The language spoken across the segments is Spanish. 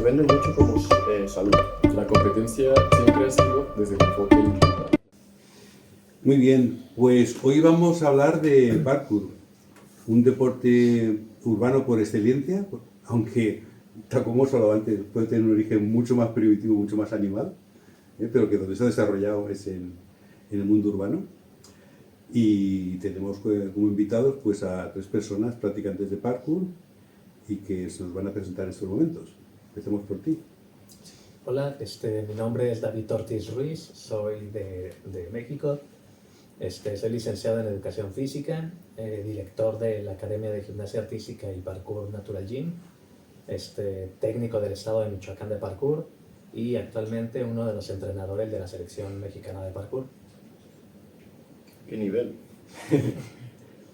vende mucho como salud. La competencia siempre ha sido desde el enfoque individual. Muy bien, pues hoy vamos a hablar de parkour, un deporte urbano por excelencia, aunque, tal como hemos hablado antes, puede tener un origen mucho más primitivo, mucho más animal, pero que donde se ha desarrollado es en el mundo urbano. Y tenemos como invitados pues, a 3 personas practicantes de parkour y que se nos van a presentar en estos momentos. Empecemos por ti. Hola, mi nombre es David Ortiz Ruiz, soy de México, soy licenciado en Educación Física, director de la Academia de Gimnasia Artística y Parkour Natural Gym, técnico del estado de Michoacán de Parkour y actualmente uno de los entrenadores de la selección mexicana de Parkour. ¿Qué nivel?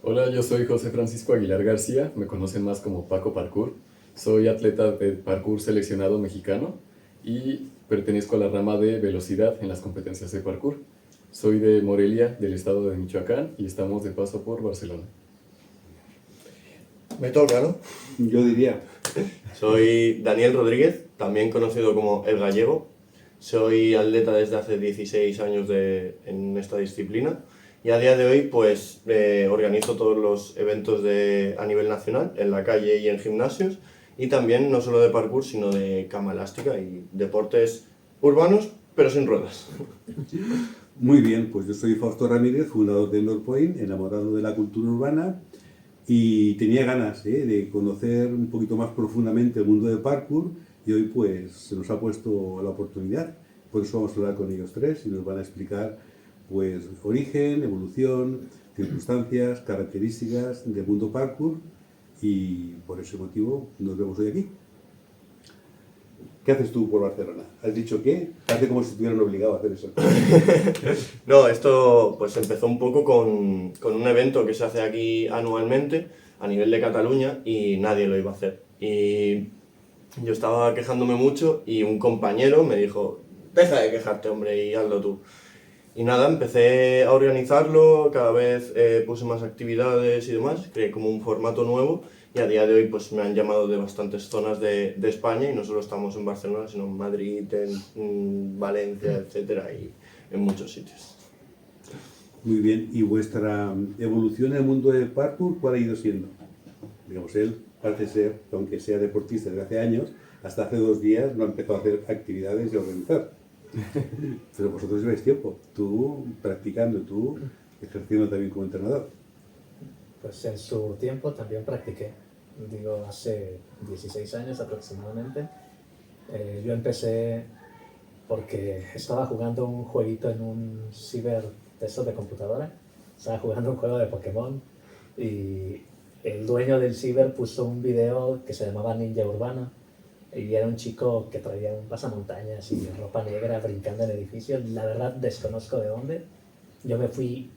Hola, yo soy José Francisco Aguilar García, me conocen más como Paco Parkour. Soy atleta de parkour seleccionado mexicano y pertenezco a la rama de velocidad en las competencias de parkour. Soy de Morelia, del estado de Michoacán, y estamos de paso por Barcelona. Me toca, ¿no? Yo diría, Soy Daniel Rodríguez, también conocido como El Gallego. Soy atleta desde hace 16 años en esta disciplina y a día de hoy pues organizo todos los eventos a nivel nacional, en la calle y en gimnasios, y también no solo de parkour, sino de cama elástica y deportes urbanos, pero sin ruedas. muy bien, pues yo soy Fausto Ramírez, fundador de Norpoint, enamorado de la cultura urbana y tenía ganas de conocer un poquito más profundamente el mundo del parkour y hoy pues se nos ha puesto la oportunidad. Por eso vamos a hablar con ellos 3 y nos van a explicar pues origen, evolución, circunstancias, características del mundo parkour y por ese motivo nos vemos hoy aquí. ¿Qué haces tú por Barcelona? ¿Has dicho qué? Hace como si estuvieran obligados a hacer eso. No, esto pues empezó un poco con un evento que se hace aquí anualmente a nivel de Cataluña y nadie lo iba a hacer. Y yo estaba quejándome mucho y un compañero me dijo, deja de quejarte, hombre, y hazlo tú. Y nada, empecé a organizarlo, cada vez puse más actividades y demás, creé como un formato nuevo y a día de hoy pues me han llamado de bastantes zonas de España y no solo estamos en Barcelona, sino en Madrid, en Valencia, etcétera, y en muchos sitios. Muy bien, ¿y vuestra evolución en el mundo del parkour cuál ha ido siendo? Digamos, él parece ser, aunque sea deportista desde hace años, hasta hace 2 días no ha empezado a hacer actividades y a organizar. Pero vosotros lleváis tiempo, tú practicando y tú ejerciendo también como entrenador. Pues en su tiempo también practiqué, digo, hace 16 años aproximadamente. Yo empecé porque estaba jugando un jueguito en un ciber de esos de computadora. Estaba jugando un juego de Pokémon y el dueño del ciber puso un video que se llamaba Ninja Urbano y era un chico que traía un pasamontañas y ropa negra brincando en edificios. La verdad desconozco de dónde. Yo me fui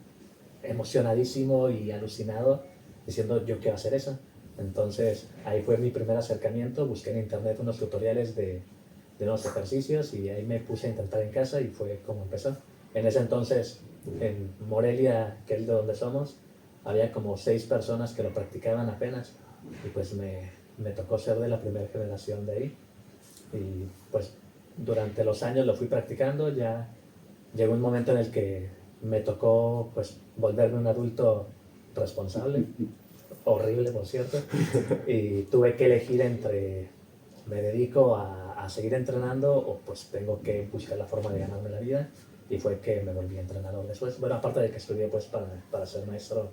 emocionadísimo y alucinado diciendo yo quiero hacer eso. Entonces ahí fue mi primer acercamiento, busqué en internet unos tutoriales de unos ejercicios y ahí me puse a intentar en casa y fue como empezó. En ese entonces en Morelia, que es de donde somos, había como 6 personas que lo practicaban apenas y pues me tocó ser de la primera generación de ahí y pues durante los años lo fui practicando. Ya llegó un momento en el que me tocó pues volverme un adulto responsable, horrible por cierto, y tuve que elegir entre me dedico a seguir entrenando o pues tengo que buscar la forma de ganarme la vida y fue que me volví entrenador después. Bueno, aparte de que estudié pues para ser maestro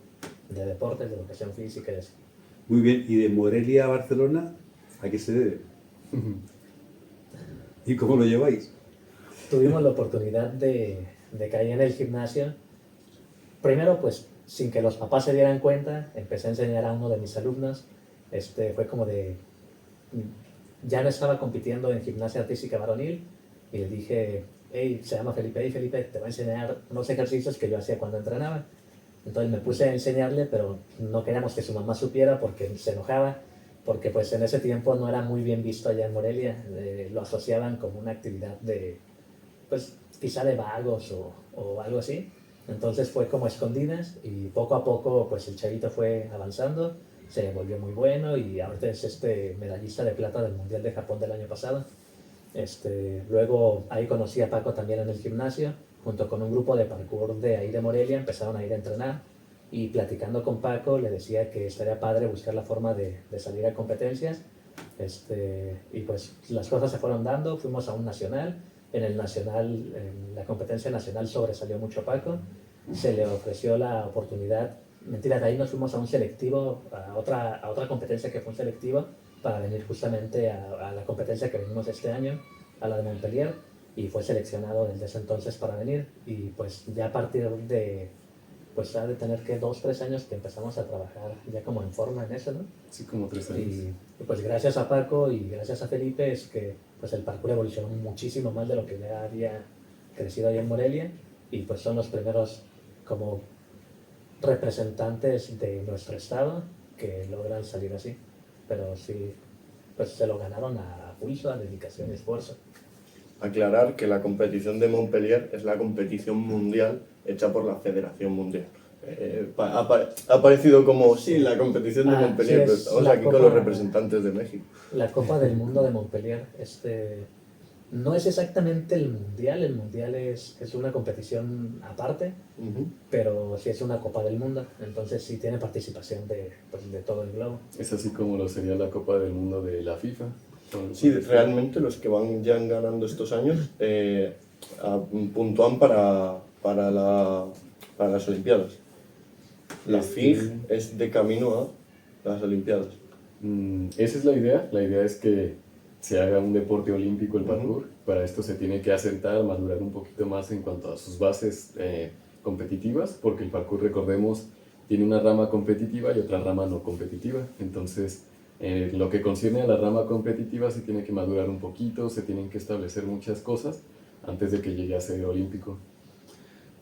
de deportes, de educación física y eso. Muy bien, ¿y de Morelia a Barcelona a qué se debe? ¿Y cómo lo lleváis? Tuvimos la oportunidad de caer en el gimnasio. Primero, pues, sin que los papás se dieran cuenta, empecé a enseñar a uno de mis alumnos. Fue como de... Ya no estaba compitiendo en gimnasia artística varonil y le dije, hey, se llama Felipe, hey Felipe, te voy a enseñar unos ejercicios que yo hacía cuando entrenaba. Entonces me puse a enseñarle, pero no queríamos que su mamá supiera porque se enojaba, porque pues en ese tiempo no era muy bien visto allá en Morelia. Lo asociaban como una actividad de, pues quizá de vagos o algo así. Entonces fue como escondidas y poco a poco pues el chavito fue avanzando, se volvió muy bueno y ahorita es medallista de plata del Mundial de Japón del año pasado. Luego ahí conocí a Paco también en el gimnasio, junto con un grupo de parkour de ahí de Morelia, empezaron a ir a entrenar y platicando con Paco le decía que estaría padre buscar la forma de salir a competencias. Y pues las cosas se fueron dando, fuimos a un nacional, en el nacional, en la competencia nacional sobresalió mucho Paco, se le ofreció la oportunidad, mentira, de ahí nos fuimos a un selectivo, a otra competencia que fue un selectivo, para venir justamente a la competencia que venimos este año, a la de Montpellier, y fue seleccionado desde ese entonces para venir, y pues ya a partir de, pues ha de tener que 2, 3 años que empezamos a trabajar ya como en forma en eso, ¿no? Sí, como 3 años. Y pues gracias a Paco y gracias a Felipe es que pues el parkour evolucionó muchísimo más de lo que ya había crecido ahí en Morelia, y pues son los primeros como representantes de nuestro estado que logran salir así. Pero sí, pues se lo ganaron a pulso, a dedicación y esfuerzo. Aclarar que la competición de Montpellier es la competición mundial hecha por la Federación Mundial. Ha parecido como, sí, la competición de Montpellier, sí, pero estamos aquí con los representantes de México. La Copa del Mundo de Montpellier, no es exactamente el mundial es una competición aparte, pero sí es una Copa del Mundo, entonces sí tiene participación pues, de todo el globo. Es así como lo sería la Copa del Mundo de la FIFA. Sí, realmente los que van ya ganando estos años puntúan para las Olimpiadas. La FIG es de camino a las Olimpiadas. Esa es la idea. La idea es que se haga un deporte olímpico el parkour. Para esto se tiene que asentar, madurar un poquito más en cuanto a sus bases competitivas, porque el parkour, recordemos, tiene una rama competitiva y otra rama no competitiva. Entonces, lo que concierne a la rama competitiva se tiene que madurar un poquito, se tienen que establecer muchas cosas antes de que llegue a ser olímpico.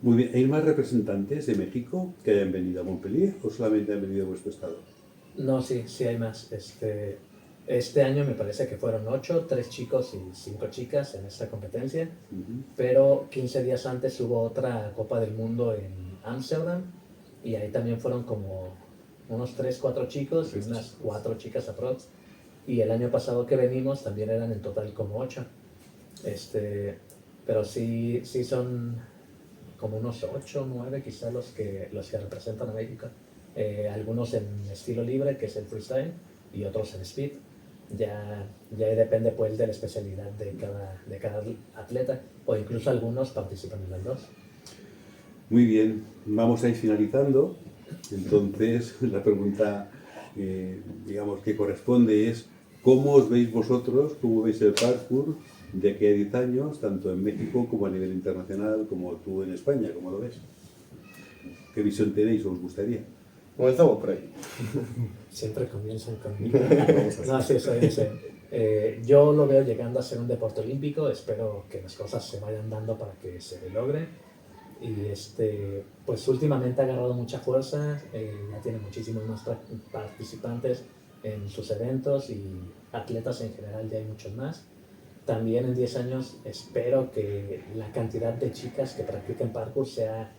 Muy bien, ¿hay más representantes de México que hayan venido a Montpellier o solamente han venido a vuestro estado? No, sí hay más. Este año me parece que fueron 8, 3 chicos y 5 chicas en esta competencia, pero 15 días antes hubo otra Copa del Mundo en Ámsterdam y ahí también fueron como unos 3, 4 chicos y unas 4 chicas aprox. Y el año pasado que venimos también eran en total como 8. Pero sí son como unos 8 o 9 quizás los que representan a México. Algunos en estilo libre, que es el freestyle, y otros en speed. Ya depende pues de la especialidad de cada atleta, o incluso algunos participan en las dos. Muy bien, vamos a ir finalizando. Entonces, la pregunta, digamos, que corresponde es: ¿cómo os veis vosotros, cómo veis el parkour de aquí a 10 años, tanto en México como a nivel internacional, como tú en España? ¿Cómo lo ves? ¿Qué visión tenéis o os gustaría? Comenzamos por ahí. Siempre comienzan conmigo. No, sí, yo lo veo llegando a ser un deporte olímpico. Espero que las cosas se vayan dando para que se logre. Y pues últimamente ha agarrado mucha fuerza, ya tiene muchísimos más participantes en sus eventos y atletas en general, ya hay muchos más. También en 10 años espero que la cantidad de chicas que practiquen parkour sea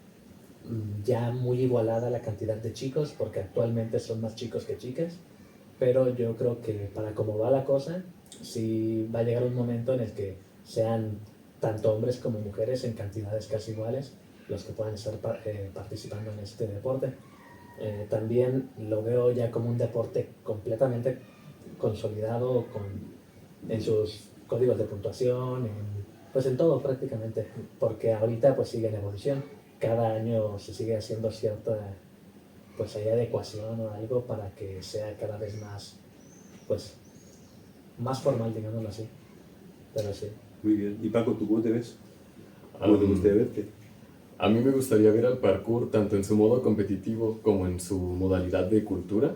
ya muy igualada a la cantidad de chicos, porque actualmente son más chicos que chicas, pero yo creo que para cómo va la cosa, sí va a llegar un momento en el que sean tanto hombres como mujeres en cantidades casi iguales los que puedan estar participando en este deporte. También lo veo ya como un deporte completamente consolidado en sus códigos de puntuación, pues en todo prácticamente, porque ahorita pues sigue en evolución. Cada año se sigue haciendo cierta pues hay adecuación o algo para que sea cada vez más pues más formal, digámoslo así. Pero sí. Muy bien. ¿Y Paco, tú cómo te ves? ¿Cómo te gustaría verte? A mí me gustaría ver al parkour tanto en su modo competitivo como en su modalidad de cultura,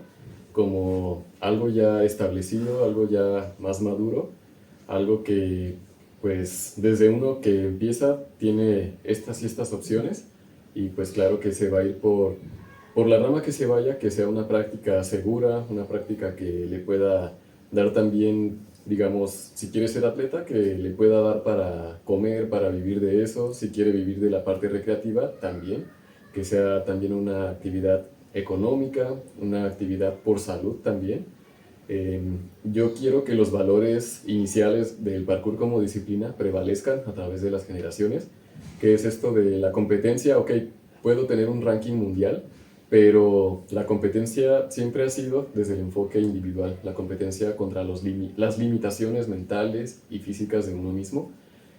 como algo ya establecido, algo ya más maduro, algo que pues desde uno que empieza tiene estas y estas opciones, y pues claro que se va a ir por la rama que se vaya, que sea una práctica segura, una práctica que le pueda dar también, digamos, si quiere ser atleta, que le pueda dar para comer, para vivir de eso. Si quiere vivir de la parte recreativa, también, que sea también una actividad económica, una actividad por salud también. Yo quiero que los valores iniciales del parkour como disciplina prevalezcan a través de las generaciones, que es esto de la competencia. Ok, puedo tener un ranking mundial, pero la competencia siempre ha sido desde el enfoque individual, la competencia contra las limitaciones mentales y físicas de uno mismo,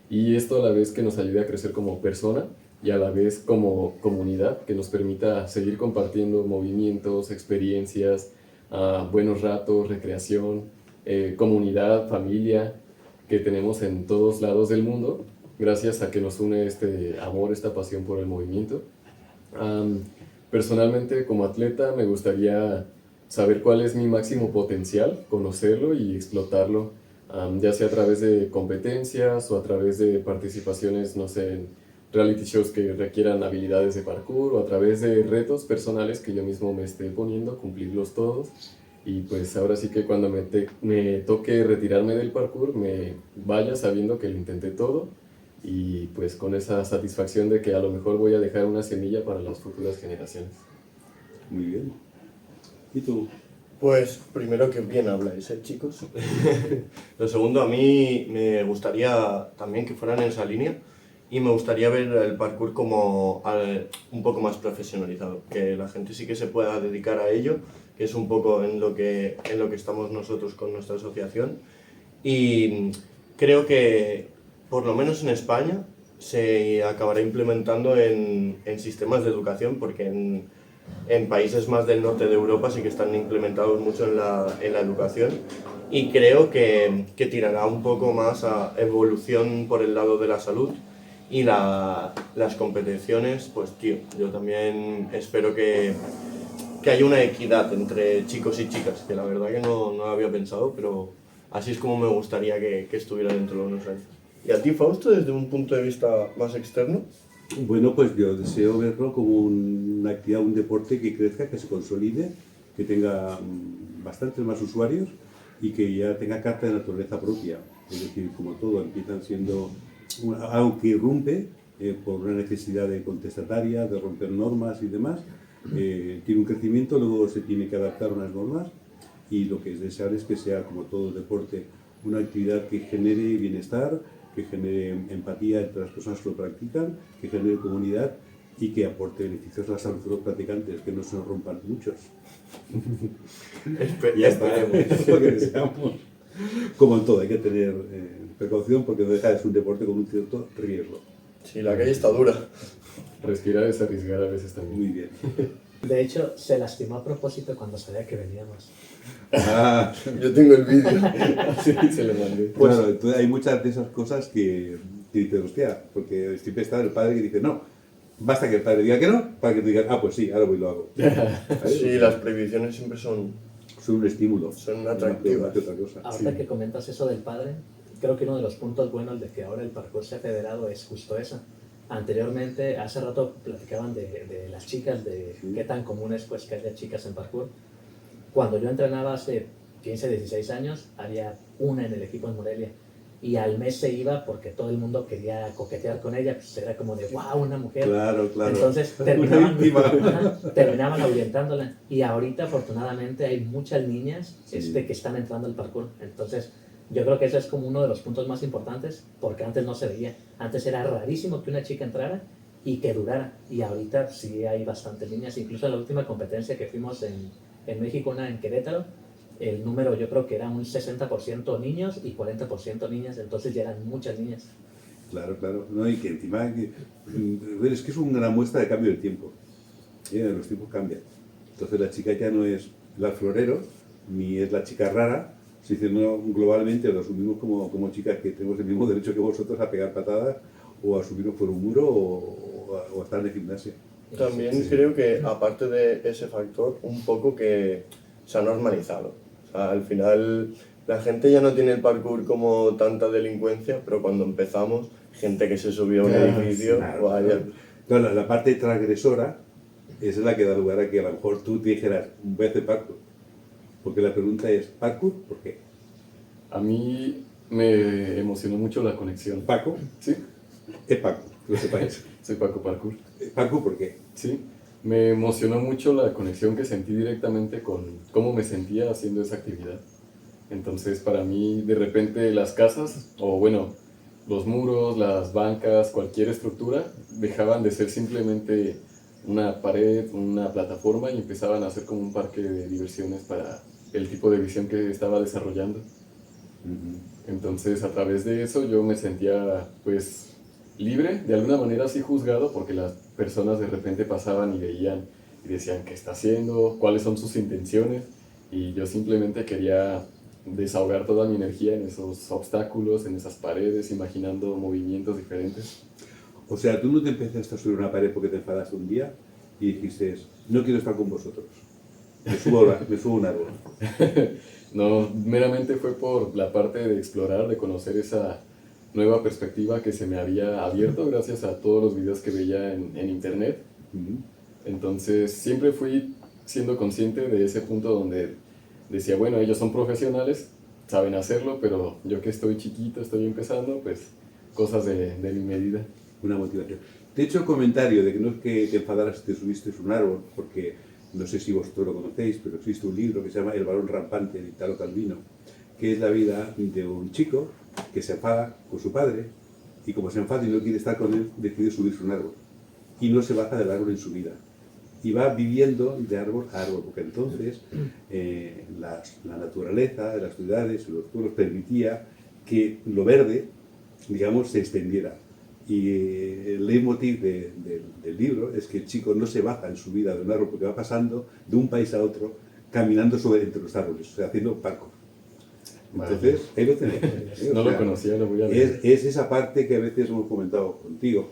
y esto a la vez que nos ayude a crecer como persona y a la vez como comunidad, que nos permita seguir compartiendo movimientos, experiencias, buenos ratos, recreación, comunidad, familia, que tenemos en todos lados del mundo, gracias a que nos une este amor, esta pasión por el movimiento. Personalmente, como atleta, me gustaría saber cuál es mi máximo potencial, conocerlo y explotarlo, ya sea a través de competencias o a través de participaciones, no sé, en reality shows que requieran habilidades de parkour, o a través de retos personales que yo mismo me esté poniendo, cumplirlos todos. Y pues ahora sí que cuando me toque retirarme del parkour, me vaya sabiendo que lo intenté todo, y pues con esa satisfacción de que a lo mejor voy a dejar una semilla para las futuras generaciones. Muy bien. ¿Y tú? Pues primero, que bien habláis, chicos. Lo segundo, a mí me gustaría también que fueran en esa línea, y me gustaría ver el parkour como un poco más profesionalizado, que la gente sí que se pueda dedicar a ello, que es un poco en lo que estamos nosotros con nuestra asociación. Y creo que, por lo menos en España, se acabará implementando en sistemas de educación, porque en países más del norte de Europa sí que están implementados mucho en la educación, y creo que tirará un poco más a evolución por el lado de la salud. Y las competiciones, pues tío, yo también espero que haya una equidad entre chicos y chicas, que la verdad que no lo había pensado, pero así es como me gustaría que estuviera dentro de unos años. ¿Y a ti, Fausto, desde un punto de vista más externo? Bueno, pues yo deseo verlo como una actividad, un deporte que crezca, que se consolide, que tenga bastantes más usuarios y que ya tenga carta de naturaleza propia. Es decir, como todo, empiezan siendo algo que irrumpe por una necesidad de contestataria, de romper normas y demás. Tiene un crecimiento, luego se tiene que adaptar a unas normas, y lo que es deseable es que sea, como todo deporte, una actividad que genere bienestar, que genere empatía entre las personas que lo practican, que genere comunidad y que aporte beneficios a la salud de los practicantes, que no se nos rompan muchos. Ya esperemos. Es lo que deseamos. Como en todo, hay que tener precaución, porque no deja de ser un deporte con un cierto riesgo. Sí, la calle está dura. Respirar es arriesgar a veces también. Muy bien. De hecho, se lastimó a propósito cuando sabía que veníamos. Ah, Yo tengo el vídeo. Sí, se lo mandé. pues, claro, entonces hay muchas de esas cosas que dices, hostia, porque siempre está el padre que dice, no, basta que el padre diga que no, para que tú digas, ah, pues sí, ahora voy y lo hago. ¿Sabes? Sí, las prohibiciones siempre son un estímulo. Son atractivas. Más que otra cosa. Ahorita que comentas eso del padre, creo que uno de los puntos buenos de que ahora el parkour sea federado es justo eso. Anteriormente, hace rato platicaban de las chicas, de Sí. qué tan común es pues, que haya chicas en parkour. Cuando yo entrenaba hace 15, 16 años, había una en el equipo en Morelia. Y al mes se iba porque todo el mundo quería coquetear con ella, pues era como de, wow, una mujer. Claro, claro. Entonces Una víctima. terminaban ahuyentándola. Y ahorita, afortunadamente, hay muchas niñas Sí. que están entrando al parkour. Entonces, yo creo que eso es como uno de los puntos más importantes, porque antes no se veía. Antes era rarísimo que una chica entrara y que durara. Y ahorita sí hay bastantes niñas. Incluso en la última competencia que fuimos en México, una en Querétaro, el número yo creo que era un 60% niños y 40% niñas. Entonces ya eran muchas niñas. Claro, claro. No, y que encima, es que es una gran muestra de cambio del tiempo. Los tiempos cambian. Entonces la chica ya no es la florero, ni es la chica rara, sino globalmente lo asumimos como chicas que tenemos el mismo derecho que vosotros a pegar patadas, o a subirnos por un muro, o a estar en el gimnasio. También creo que, aparte de ese factor, un poco que se ha normalizado. O sea, al final la gente ya no tiene el parkour como tanta delincuencia, pero cuando empezamos, gente que se subió a un edificio, Claro, vaya. claro. Claro, la parte transgresora es la que da lugar a que a lo mejor tú te dijeras, voy a hacer parkour. Porque la pregunta es, ¿parkour? ¿Por qué? A mí me emocionó mucho la conexión. Paco Sí, es Paco, que lo sepáis. soy Paco Parkour. Paco, ¿por qué? Sí, Me emocionó mucho la conexión que sentí directamente con cómo me sentía haciendo esa actividad. Entonces, para mí, de repente, las casas, o bueno, los muros, las bancas, cualquier estructura, dejaban de ser simplemente una pared, una plataforma y empezaban a ser como un parque de diversiones para el tipo de visión que estaba desarrollando. Entonces, a través de eso yo me sentía, pues, libre, de alguna manera sí juzgado, porque las personas de repente pasaban y veían y decían qué está haciendo, cuáles son sus intenciones, y yo simplemente quería desahogar toda mi energía en esos obstáculos, en esas paredes, imaginando movimientos diferentes. O sea, tú no te empezaste a subir una pared porque te enfadaste un día y dijiste, no quiero estar con vosotros, me subo a un árbol. No, meramente fue por la parte de explorar, de conocer esa nueva perspectiva que se me había abierto gracias a todos los videos que veía en internet. Entonces siempre fui siendo consciente de ese punto donde decía, bueno, ellos son profesionales, saben hacerlo, pero yo que estoy chiquito, estoy empezando, pues cosas de mi medida. Una motivación. De hecho, el comentario de que no es que te enfadaras si te subiste un árbol, porque no sé si vosotros lo conocéis, pero existe un libro que se llama El varón rampante de Italo Calvino, que es la vida de un chico que se enfada con su padre y como se enfada y no quiere estar con él, decide subirse un árbol y no se baja del árbol en su vida. Y va viviendo de árbol a árbol, porque entonces la naturaleza de las ciudades, los pueblos, permitía que lo verde, digamos, se extendiera. Y el leitmotiv del libro es que el chico no se baja en su vida de un árbol porque va pasando de un país a otro caminando entre los árboles, o sea, haciendo parkour. Entonces, ahí lo tenéis. No lo conocía, lo voy a leer. Es esa parte que a veces hemos comentado contigo,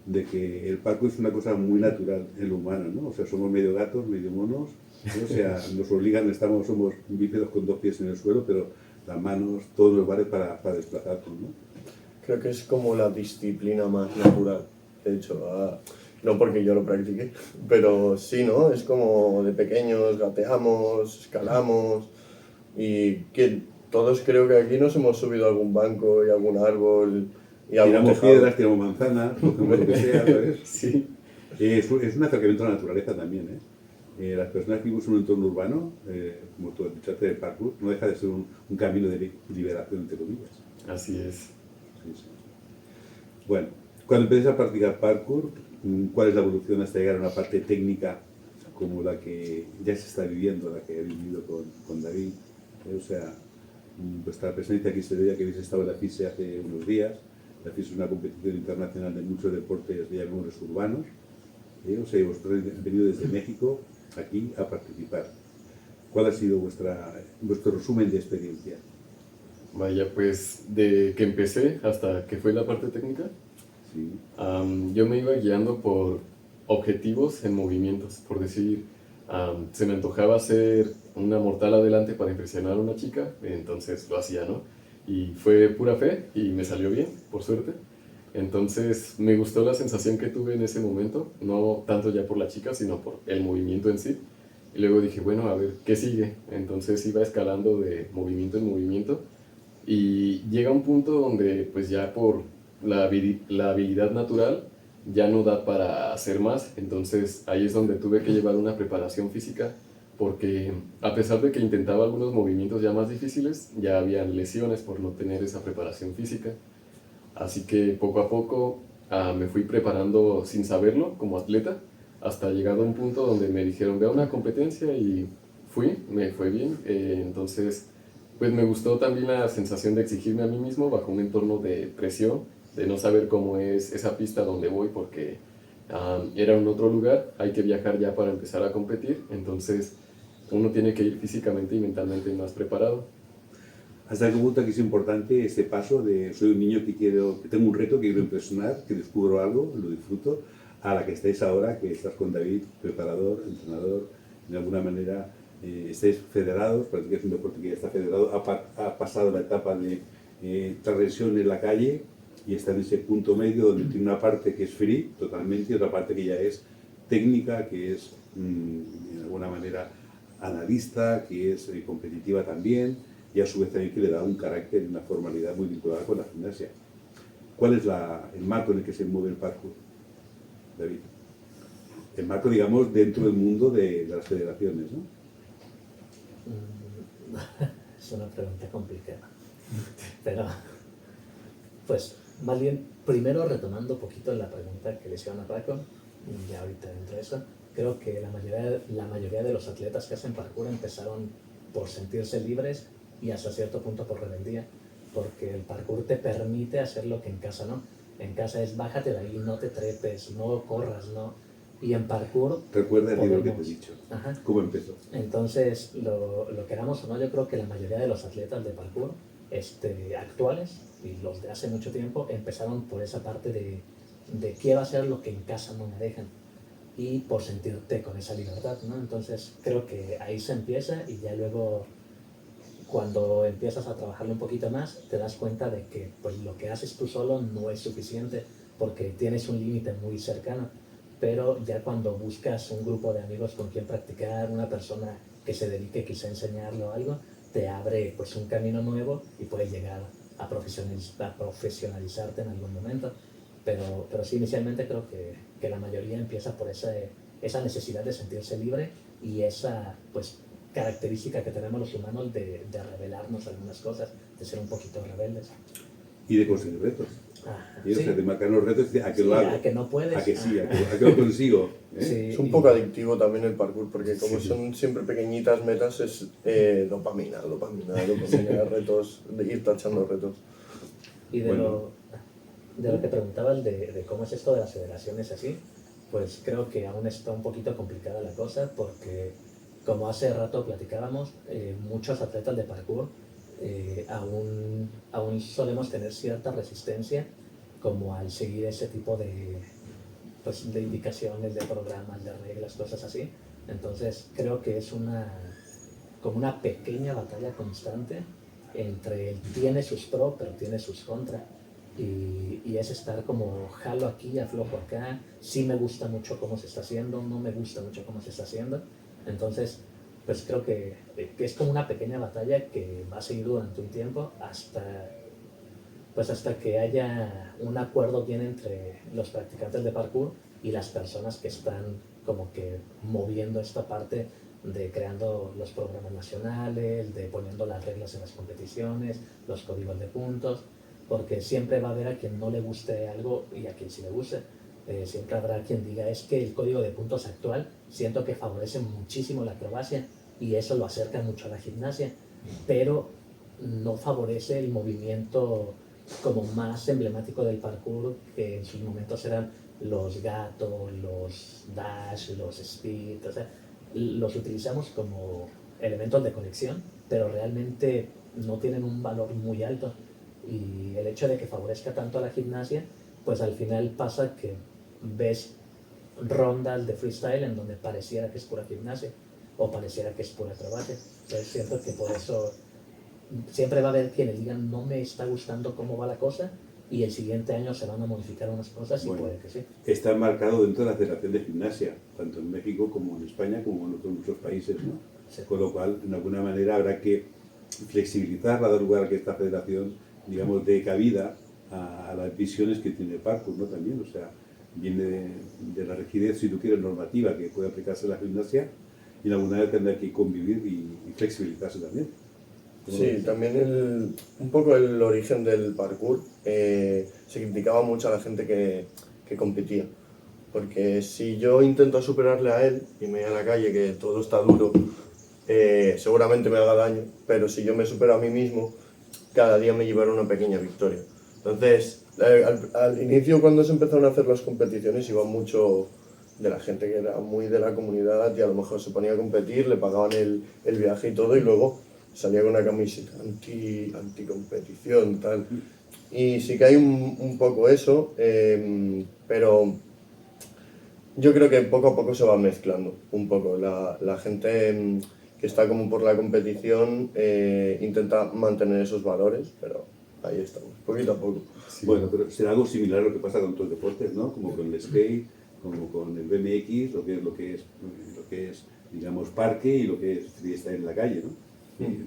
de que el parkour es una cosa muy natural en lo humano, ¿no? O sea, somos medio gatos, medio monos, ¿no? O sea, nos obligan, somos bípedos con 2 pies en el suelo, pero las manos, todo nos vale para desplazarnos, ¿no? Creo que es como la disciplina más natural, de hecho, no porque yo lo practique, pero sí, ¿no? Es como de pequeños gateamos, escalamos y que todos creo que aquí nos hemos subido a algún banco y algún árbol y algún Tiramos tejado. piedras, tiramos manzanas, cogemos lo que sea, ¿sabes? Sí. Es un acercamiento a la naturaleza también, ¿eh? Las personas que vivimos en un entorno urbano, como tú has dicho antes, el parkour, no deja de ser un camino de liberación, entre comillas. Así es. Sí, sí. Bueno, cuando empieces a practicar parkour, ¿cuál es la evolución hasta llegar a una parte técnica como la que ya se está viviendo, la que he vivido con David? O sea, vuestra presencia aquí se veía que habéis estado en la FISE hace unos días. La FISE es una competición internacional de muchos deportes, llamémoslos urbanos. O sea, vosotros habéis venido desde México aquí a participar. ¿Cuál ha sido vuestro resumen de experiencia? Vaya, pues de que empecé hasta que fue la parte técnica, Sí. yo me iba guiando por objetivos en movimientos, por decir, se me antojaba hacer una mortal adelante para impresionar a una chica, entonces lo hacía, ¿no? Y fue pura fe y me salió bien, por suerte. Entonces me gustó la sensación que tuve en ese momento, no tanto ya por la chica, sino por el movimiento en sí. Y luego dije, bueno, a ver, ¿qué sigue? Entonces iba escalando de movimiento en movimiento. Y llega un punto donde pues ya por la habilidad natural ya no da para hacer más, entonces ahí es donde tuve que llevar una preparación física porque a pesar de que intentaba algunos movimientos ya más difíciles, ya habían lesiones por no tener esa preparación física. Así que poco a poco me fui preparando sin saberlo como atleta, hasta llegado a un punto donde me dijeron ve a una competencia y me fue bien, entonces pues me gustó también la sensación de exigirme a mí mismo bajo un entorno de presión, de no saber cómo es esa pista donde voy porque era en otro lugar, hay que viajar ya para empezar a competir, entonces uno tiene que ir físicamente y mentalmente más preparado. ¿Hasta qué punto aquí es importante este paso de soy un niño que tengo un reto, que quiero impresionar, que descubro algo, lo disfruto, a la que estáis ahora, que estás con David, preparador, entrenador, de alguna manera estáis federados, practicáis un deporte que ya está federado, ha pasado la etapa de transgresión en la calle y está en ese punto medio donde tiene una parte que es free totalmente y otra parte que ya es técnica, que es de alguna manera analista, que es competitiva también y a su vez también que le da un carácter y una formalidad muy vinculada con la gimnasia. ¿Cuál es el marco en el que se mueve el parkour, David? el marco, digamos, dentro del mundo de las federaciones, ¿no? Es una pregunta complicada. Pero, pues, más bien, primero retomando un poquito la pregunta que le hicieron a Paco, y ya ahorita dentro de eso, creo que la mayoría de los atletas que hacen parkour empezaron por sentirse libres y hasta cierto punto por rebeldía, porque el parkour te permite hacer lo que en casa no. En casa es bájate de ahí, no te trepes, no corras, no. Y en parkour... Recuerda el libro que te he podemos... dicho. Ajá. ¿Cómo empezó? Entonces, lo queramos o no, yo creo que la mayoría de los atletas de parkour actuales y los de hace mucho tiempo empezaron por esa parte de quiero hacer lo que en casa no me dejan y por sentirte con esa libertad, ¿no? Entonces, creo que ahí se empieza y ya luego cuando empiezas a trabajarlo un poquito más, te das cuenta de que pues, lo que haces tú solo no es suficiente porque tienes un límite muy cercano. Pero ya cuando buscas un grupo de amigos con quien practicar, una persona que se dedique quizá a enseñarle o algo, te abre pues un camino nuevo y puedes llegar a profesionalizarte en algún momento. Pero sí, inicialmente creo que la mayoría empieza por esa necesidad de sentirse libre y esa pues característica que tenemos los humanos de revelarnos algunas cosas, de ser un poquito rebeldes. Y de conseguir retos. Y Sí. o sea, de marcar los retos y a que Sí, lo hago. a que no puedes. A que sí, a que lo consigo. ¿eh? Sí, Es un poco adictivo también el parkour, porque como son siempre pequeñitas metas, es dopamina, retos, de ir tachando retos. Y Bueno. de lo que preguntabas de cómo es esto de las federaciones así, pues creo que aún está un poquito complicada la cosa porque, como hace rato platicábamos, muchos atletas de parkour aún solemos tener cierta resistencia como al seguir ese tipo pues, de indicaciones, de programas, de reglas, cosas así. Entonces creo que es como una pequeña batalla constante entre el tiene sus pros pero tiene sus contras. Y es estar como jalo aquí, aflojo acá, sí me gusta mucho cómo se está haciendo, no me gusta mucho cómo se está haciendo. Entonces, pues creo que es como una pequeña batalla que va a seguir durante un tiempo hasta que haya un acuerdo bien entre los practicantes de parkour y las personas que están como que moviendo esta parte de creando los programas nacionales, de poniendo las reglas en las competiciones, los códigos de puntos, porque siempre va a haber a quien no le guste algo y a quien sí le guste. Siempre habrá quien diga, es que el código de puntos actual siento que favorece muchísimo la acrobacia y eso lo acerca mucho a la gimnasia, pero no favorece el movimiento como más emblemático del parkour, que en sus momentos eran los gatos, los dash, los speed, o sea, los utilizamos como elementos de conexión, pero realmente no tienen un valor muy alto. Y el hecho de que favorezca tanto a la gimnasia, pues al final pasa que ves rondas de freestyle en donde pareciera que es pura gimnasia o pareciera que es pura acrobacia. Entonces siento que por eso siempre va a haber quienes digan no me está gustando cómo va la cosa y el siguiente año se van a modificar unas cosas y puede que sí. Está marcado dentro de la Federación de Gimnasia, tanto en México como en España, como en otros muchos países, ¿no? Sí. Con lo cual, de alguna manera, habrá que flexibilizarla, dar lugar a que esta federación, digamos, dé cabida a las visiones que tiene el parkour, ¿no? También, o sea, viene de la rigidez, si tú quieres, normativa que puede aplicarse a la gimnasia y de alguna manera tendrá que convivir y flexibilizarse también. Sí, también un poco el origen del parkour, se criticaba mucho a la gente que competía, porque si yo intento superarle a él y me voy a la calle que todo está duro, seguramente me haga daño, pero si yo me supero a mí mismo, cada día me llevará una pequeña victoria. Entonces, al inicio cuando se empezaron a hacer las competiciones iba mucho de la gente que era muy de la comunidad y a lo mejor se ponía a competir, le pagaban el viaje y todo y luego salía con una camiseta anti-competición, tal. Y sí que hay un poco eso, pero yo creo que poco a poco se va mezclando un poco. La gente que está como por la competición intenta mantener esos valores, pero ahí estamos, poquito a poco. Sí. Bueno, pero será algo similar a lo que pasa con otros deportes, ¿no? Como con el skate, como con el BMX, lo que es, digamos, parque y lo que es freestyle en la calle, ¿no?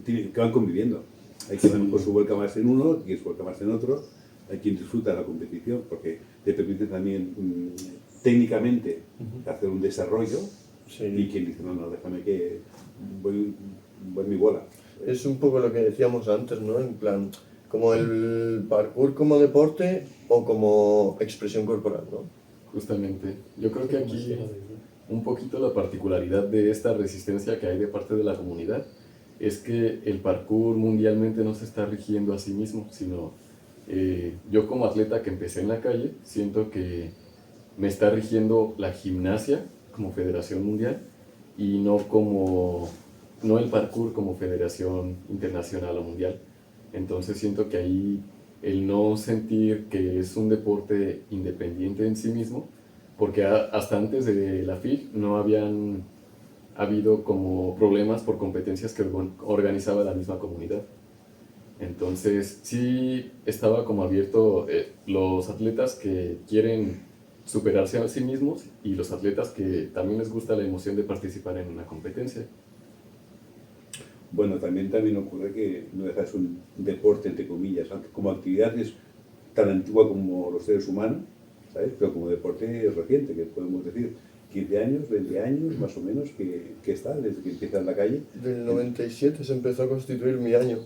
Que van conviviendo. Hay quien a lo mejor se vuelca más en uno, quien se vuelca más en otro, hay quien disfruta de la competición porque te permite también técnicamente hacer un desarrollo, Sí. y quien dice, no, déjame que voy mi bola. Es un poco lo que decíamos antes, ¿no? En plan, como el parkour como deporte o como expresión corporal, ¿no? Justamente. Yo creo que aquí un poquito la particularidad de esta resistencia que hay de parte de la comunidad es que el parkour mundialmente no se está rigiendo a sí mismo, sino yo como atleta que empecé en la calle, siento que me está rigiendo la gimnasia como federación mundial y no el parkour como federación internacional o mundial. Entonces siento que ahí el no sentir que es un deporte independiente en sí mismo, porque hasta antes de la FIG no habían habido como problemas por competencias que organizaba la misma comunidad. Entonces sí estaba como abierto los atletas que quieren superarse a sí mismos y los atletas que también les gusta la emoción de participar en una competencia. Bueno, también ocurre que no deja de ser un deporte, entre comillas, aunque como actividad es tan antigua como los seres humanos, ¿sabes? Pero como deporte es reciente, que podemos decir 15 años, 20 años, más o menos, que está desde que empieza en la calle. Del 97 se empezó a constituir mi año.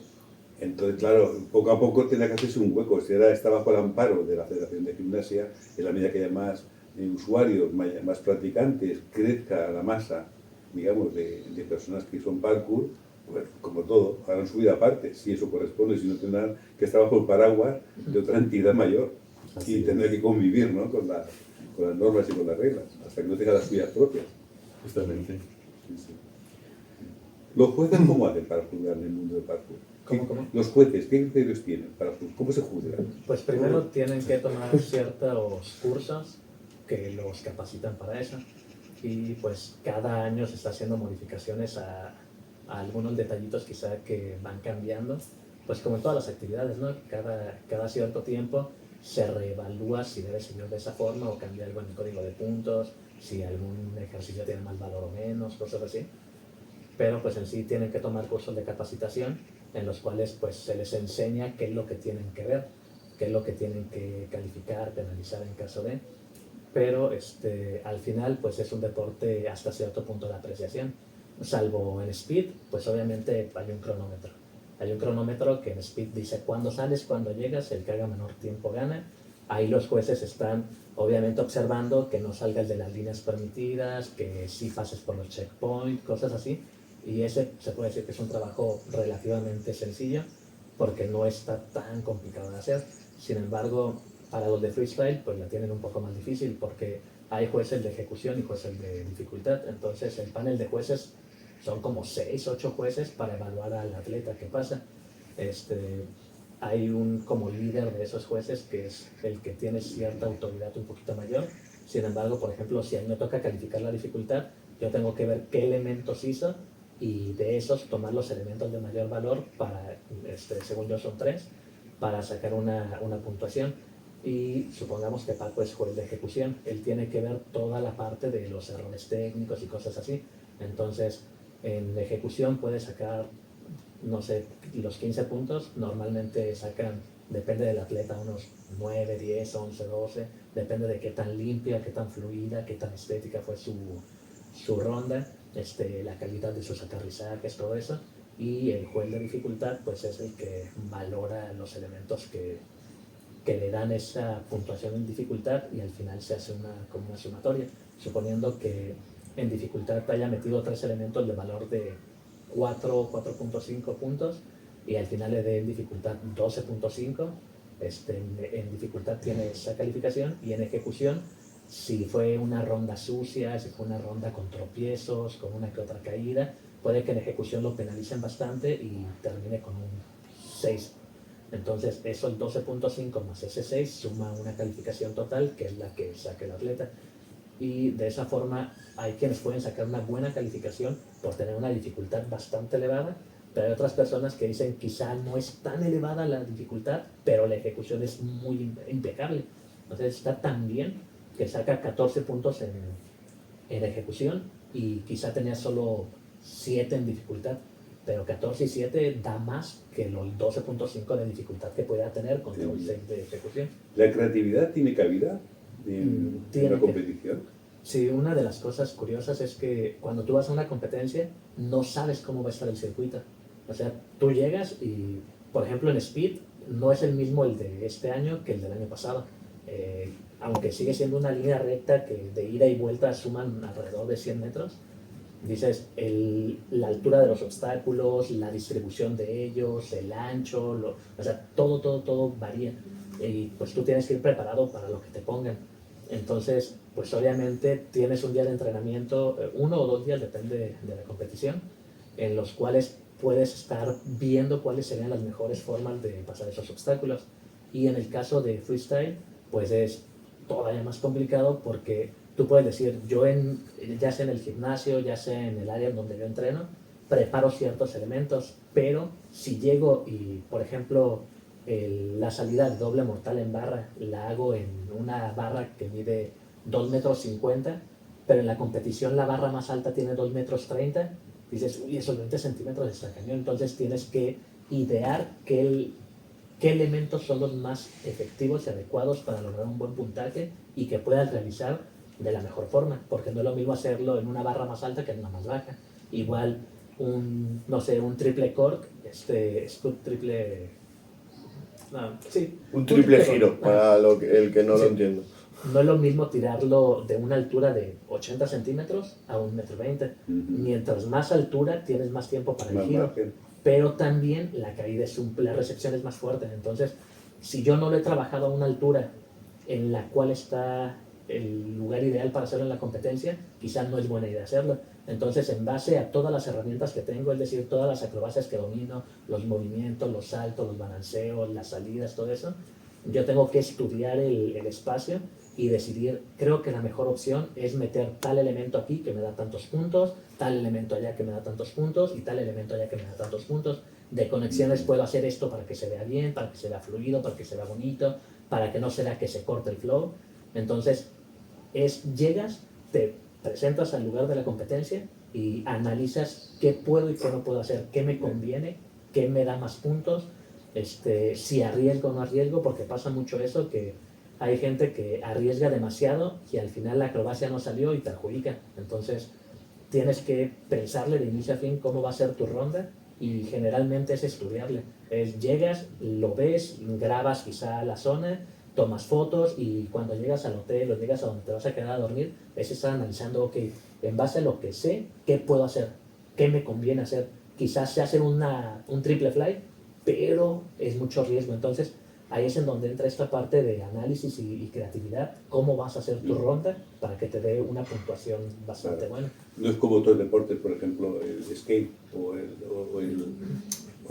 Entonces, claro, poco a poco tenía que hacerse un hueco. Si ahora está bajo el amparo de la Federación de Gimnasia, en la medida que haya más usuarios, más practicantes, crezca la masa, digamos, de personas que son parkour, pues, como todo, harán su vida aparte, si eso corresponde, si no tendrán que estar bajo el paraguas de otra entidad mayor y tener que convivir, ¿no? con las normas y con las reglas, hasta que no tenga las suyas propias. Justamente. Sí, sí. ¿Los jueces cómo hacen para juzgar en el mundo del parkour? ¿Cómo? Los jueces, ¿qué criterios tienen? ¿Cómo se juzgan? Pues primero tienen que tomar ciertos cursos que los capacitan para eso y pues cada año se está haciendo modificaciones a algunos detallitos quizá que van cambiando, pues como en todas las actividades, ¿no? Cada cierto tiempo se reevalúa si debe seguir de esa forma o cambiar algo en el código de puntos, si algún ejercicio tiene más valor o menos, cosas así. Pero pues en sí tienen que tomar cursos de capacitación en los cuales pues se les enseña qué es lo que tienen que ver, qué es lo que tienen que calificar, penalizar en caso de. Pero al final pues es un deporte hasta cierto punto de apreciación. Salvo en Speed, pues obviamente hay un cronómetro. Hay un cronómetro que en Speed dice cuándo sales, cuándo llegas, el que haga menor tiempo gana. Ahí los jueces están obviamente observando que no salgas de las líneas permitidas, que sí pases por los checkpoints, cosas así. Y ese se puede decir que es un trabajo relativamente sencillo porque no está tan complicado de hacer. Sin embargo, para los de freestyle pues la tienen un poco más difícil porque hay jueces de ejecución y jueces de dificultad. Entonces el panel de jueces son como 6, 8 jueces para evaluar al atleta que pasa. Hay un como líder de esos jueces que es el que tiene cierta autoridad un poquito mayor. Sin embargo, por ejemplo, si a mí me toca calificar la dificultad, yo tengo que ver qué elementos hizo y de esos tomar los elementos de mayor valor para, según yo son 3, para sacar una puntuación. Y supongamos que Paco es juez de ejecución, él tiene que ver toda la parte de los errores técnicos y cosas así. Entonces, en ejecución puede sacar, no sé, los 15 puntos, normalmente sacan, depende del atleta, unos 9, 10, 11, 12, depende de qué tan limpia, qué tan fluida, qué tan estética fue su ronda, la calidad de sus aterrizajes, todo eso. Y el juez de dificultad pues es el que valora los elementos que le dan esa puntuación en dificultad y al final se hace como una sumatoria, suponiendo que en dificultad te haya metido 3 elementos de valor de 4, 4.5 puntos y al final le dé en dificultad 12.5, en dificultad tiene esa calificación y en ejecución, si fue una ronda sucia, si fue una ronda con tropiezos, con una que otra caída, puede que en ejecución lo penalicen bastante y termine con un 6. Entonces, eso el 12.5 más ese 6 suma una calificación total que es la que saque el atleta. Y de esa forma hay quienes pueden sacar una buena calificación por tener una dificultad bastante elevada, pero hay otras personas que dicen quizá no es tan elevada la dificultad, pero la ejecución es muy impecable. Entonces está tan bien que saca 14 puntos en ejecución y quizá tenía solo 7 en dificultad, pero 14 y 7 da más que los 12.5 de dificultad que pueda tener contra un 6 de ejecución. ¿La creatividad tiene cabida en Tiene la que. competición? Sí, una de las cosas curiosas es que cuando tú vas a una competencia no sabes cómo va a estar el circuito. O sea, tú llegas y, por ejemplo, en Speed no es el mismo el de este año que el del año pasado. Aunque sigue siendo una línea recta que de ida y vuelta suman alrededor de 100 metros, dices, la altura de los obstáculos, la distribución de ellos, el ancho, o sea, todo varía. Y pues tú tienes que ir preparado para lo que te pongan. Entonces, pues obviamente tienes un día de entrenamiento, 1 o 2 días, depende de la competición, en los cuales puedes estar viendo cuáles serían las mejores formas de pasar esos obstáculos. Y en el caso de freestyle, pues es todavía más complicado porque tú puedes decir, ya sea en el gimnasio, ya sea en el área en donde yo entreno, preparo ciertos elementos, pero si llego y, por ejemplo, la salida de doble mortal en barra la hago en una barra que mide 2,50 m, pero en la competición la barra más alta tiene 2,30 m, dices, uy, esos 20 centímetros está cañón. Entonces tienes que idear qué elementos son los más efectivos y adecuados para lograr un buen puntaje y que puedas realizar de la mejor forma, porque no es lo mismo hacerlo en una barra más alta que en una más baja. Igual no sé, un triple cork, scoop triple, sí, Un triple cork. giro, para el que no Sí. lo entiendo. No es lo mismo tirarlo de una altura de 80 centímetros a 1,20 m. Mientras más altura, tienes más tiempo para el Más giro. margen. Pero también la caída la recepción es más fuerte. Entonces, si yo no lo he trabajado a una altura en la cual está el lugar ideal para hacerlo en la competencia, quizás no es buena idea hacerlo. Entonces, en base a todas las herramientas que tengo, es decir, todas las acrobacias que domino, los movimientos, los saltos, los balanceos, las salidas, todo eso, yo tengo que estudiar el espacio y decidir, creo que la mejor opción es meter tal elemento aquí que me da tantos puntos, tal elemento allá que me da tantos puntos y tal elemento allá que me da tantos puntos. De conexiones puedo hacer esto para que se vea bien, para que se vea fluido, para que se vea bonito, para que no sea que se corte el flow. Entonces, llegas, te presentas al lugar de la competencia y analizas qué puedo y qué no puedo hacer, qué me conviene, qué me da más puntos, si arriesgo o no arriesgo, porque pasa mucho eso, que hay gente que arriesga demasiado y al final la acrobacia no salió y perjudica. Entonces tienes que pensarle de inicio a fin cómo va a ser tu ronda y generalmente es estudiarle. Llegas, lo ves, grabas quizá la zona, tomas fotos y cuando llegas al hotel o llegas a donde te vas a quedar a dormir, es estar analizando, ok, en base a lo que sé, ¿qué puedo hacer? ¿Qué me conviene hacer? Quizás sé hacer un triple fly, pero es mucho riesgo. Entonces, ahí es en donde entra esta parte de análisis y creatividad. ¿Cómo vas a hacer tu ronda para que te dé una puntuación bastante buena? No es como otros deportes, por ejemplo, el skate o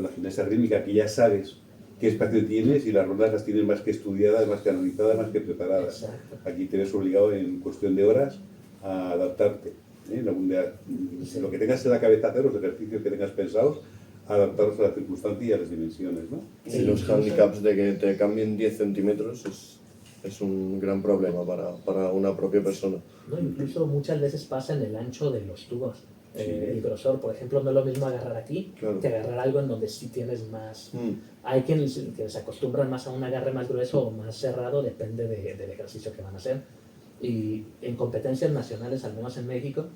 la gimnasia rítmica, que ya sabes qué espacio tienes y las rondas las tienes más que estudiadas, más que analizadas, más que preparadas. Exacto. Aquí te ves obligado en cuestión de horas a adaptarte. Lo que tengas en la cabeza hacer, los ejercicios que tengas pensados, adaptarlos a las circunstancias y a las dimensiones, ¿no? Y los handicaps de que te cambien 10 centímetros es un gran problema para una propia persona. No, incluso muchas veces pasa en el ancho de los tubos. Sí. El grosor, por ejemplo, no es lo mismo agarrar aquí Claro. que agarrar algo en donde sí tienes más. Hay quienes que se acostumbran más a un agarre más grueso o más cerrado, depende del ejercicio que van a hacer. Y en competencias nacionales, al menos en México,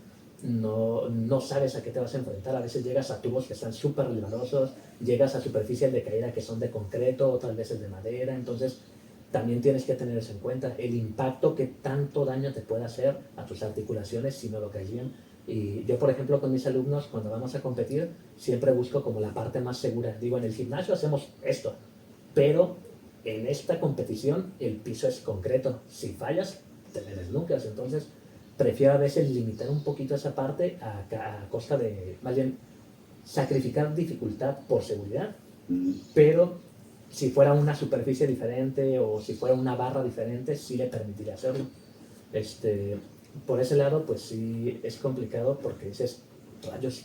no sabes a qué te vas a enfrentar. A veces llegas a tubos que están súper resbalosos, llegas a superficies de caída que son de concreto, otras veces de madera. Entonces, también tienes que tener eso en cuenta, el impacto que tanto daño te puede hacer a tus articulaciones si no lo caes bien. Y yo, por ejemplo, con mis alumnos, cuando vamos a competir, siempre busco como la parte más segura. Digo, en el gimnasio hacemos esto, pero en esta competición el piso es concreto. Si fallas, te me desnucas. Entonces, prefiero a veces limitar un poquito esa parte a costa de, más bien, sacrificar dificultad por seguridad, pero si fuera una superficie diferente o si fuera una barra diferente, sí le permitiría hacerlo. Por ese lado, pues sí es complicado porque dices, rayos,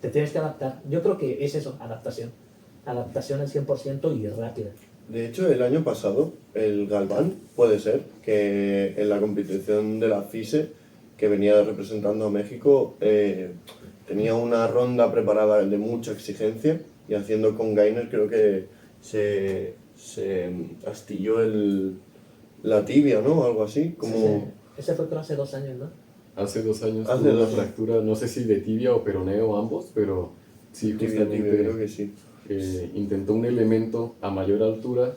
te tienes que adaptar. Yo creo que es eso, adaptación. Adaptación al 100% y rápida. De hecho, el año pasado, el Galván, puede ser, que en la competición de la FISE, que venía representando a México, tenía una ronda preparada de mucha exigencia y haciendo con Gainer creo que se astilló la tibia, ¿no? Algo así, como... Sí. Ese fue creo hace 2 años, ¿no? Hace 2 años Hace tuve una 2 años. fractura, no sé si de tibia o peroneo ambos, pero sí, Tibia, creo justamente que sí. intentó un elemento a mayor altura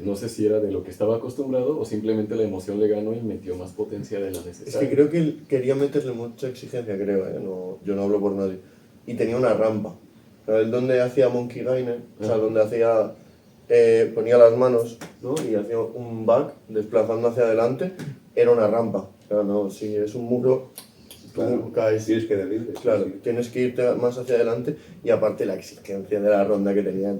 no sé si era de lo que estaba acostumbrado o simplemente la emoción le ganó y metió más potencia de la Es necesaria. que creo que él quería meterle mucha exigencia, creo, ¿eh? No, yo no hablo por nadie. Y tenía una rampa. O sea, él donde hacía Monkey Liner, o sea, donde hacía... ponía las manos, ¿no? Y hacía un back desplazando hacia adelante, era una rampa. O sea, no, si es un muro, tú Claro, caes... tienes que libre. Claro, Sí. tienes que irte más hacia adelante y aparte la exigencia de la ronda que tenía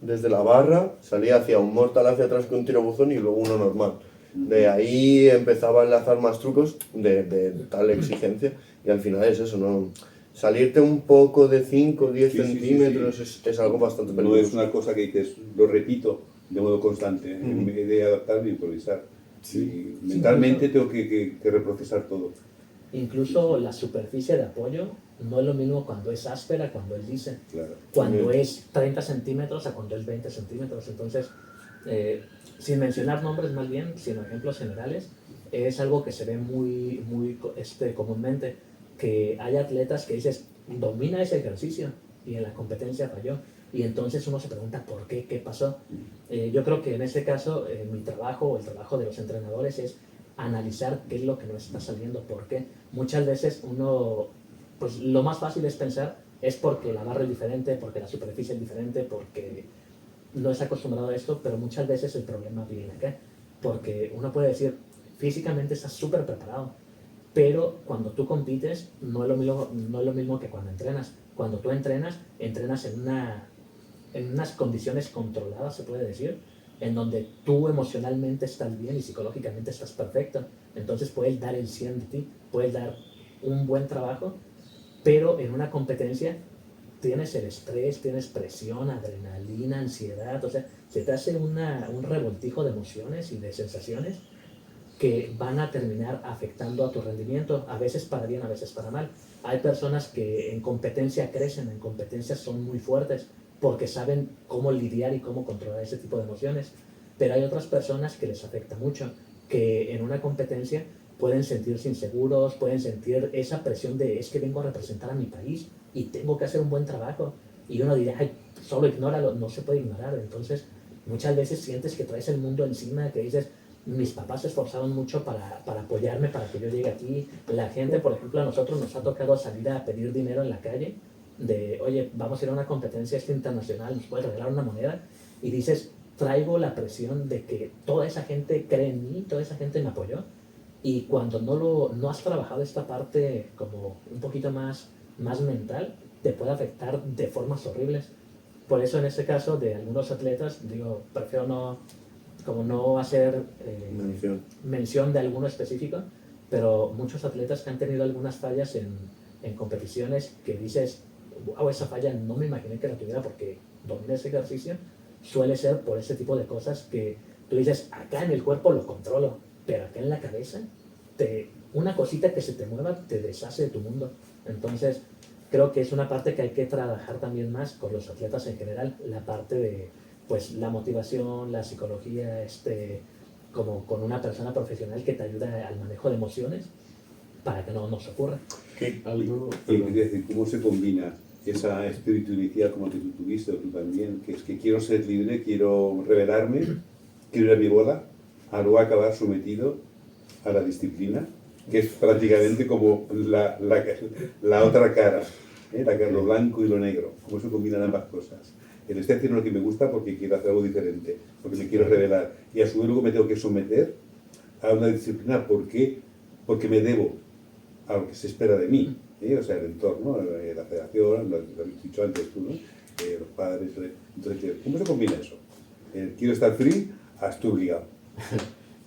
desde la barra, salía hacia un mortal hacia atrás con un tiro buzón y luego uno normal. De ahí empezaba a enlazar más trucos de tal exigencia y al final es eso, ¿no? Salirte un poco de 5 o 10 Sí, sí, sí, centímetros sí. Es algo bastante No peligroso. es una cosa que dices, lo repito de modo constante, en vez de adaptarme e improvisar. Sí. Y mentalmente tengo que reprocesar todo. Incluso la superficie de apoyo no es lo mismo cuando es áspera, cuando es lisa. Claro. Cuando es 30 centímetros a cuando es 20 centímetros. Entonces, sin mencionar nombres más bien, sino ejemplos generales, es algo que se ve muy comúnmente, que hay atletas que dices, domina ese ejercicio y en la competencia falló. Y entonces uno se pregunta por qué, qué pasó. Yo creo que en este caso mi trabajo o el trabajo de los entrenadores es analizar qué es lo que no está saliendo, por qué. Muchas veces uno, pues lo más fácil es pensar es porque la barra es diferente, porque la superficie es diferente, porque no está acostumbrado a esto, pero muchas veces el problema viene acá. Porque uno puede decir, físicamente estás súper preparado, pero cuando tú compites no es lo mismo que cuando entrenas. Cuando tú entrenas en unas condiciones controladas, se puede decir, en donde tú emocionalmente estás bien y psicológicamente estás perfecto. Entonces puedes dar el 100 de ti, puedes dar un buen trabajo, pero en una competencia tienes el estrés, tienes presión, adrenalina, ansiedad, o sea, se te hace un revoltijo de emociones y de sensaciones que van a terminar afectando a tu rendimiento, a veces para bien, a veces para mal. Hay personas que en competencia crecen, en competencia son muy fuertes, porque saben cómo lidiar y cómo controlar ese tipo de emociones, pero hay otras personas que les afecta mucho, que en una competencia pueden sentirse inseguros, pueden sentir esa presión de es que vengo a representar a mi país y tengo que hacer un buen trabajo, y uno dirá, ay, solo ignóralo, no se puede ignorar. Entonces muchas veces sientes que traes el mundo encima, que dices, mis papás se esforzaron mucho para apoyarme, para que yo llegue aquí. La gente, por ejemplo, a nosotros nos ha tocado salir a pedir dinero en la calle, de, oye, vamos a ir a una competencia internacional, nos puedes regalar una moneda, y dices, traigo la presión de que toda esa gente cree en mí, toda esa gente me apoyó, y cuando no has trabajado esta parte como un poquito más mental, te puede afectar de formas horribles. Por eso en este caso de algunos atletas, digo, prefiero no hacer mención de alguno específico, pero muchos atletas que han tenido algunas fallas en competiciones que dices, wow, esa falla no me imaginé que la tuviera porque domina ese ejercicio, suele ser por ese tipo de cosas que tú dices, acá en el cuerpo lo controlo, pero acá en la cabeza, una cosita que se te mueva te deshace de tu mundo. Entonces, creo que es una parte que hay que trabajar también más con los atletas en general, la parte de pues la motivación, la psicología, como con una persona profesional que te ayuda al manejo de emociones para que no nos ocurra. Algo, Y quería decir, ¿cómo se combina esa espíritu inicial como que tú tuviste o tú también? Que es que quiero ser libre, quiero revelarme, quiero ir a mi bola, a luego acabar sometido a la disciplina, que es prácticamente como la otra cara, lo blanco y lo negro. ¿Cómo se combinan ambas cosas? Estoy haciendo lo que me gusta porque quiero hacer algo diferente, porque me quiero revelar. Y a su vez luego me tengo que someter a una disciplina. ¿Por qué? Porque me debo a lo que se espera de mí. O sea, el entorno, la federación, lo has dicho antes tú, ¿no? Los padres. Entonces, ¿cómo se combina eso? Quiero estar free, estoy obligado.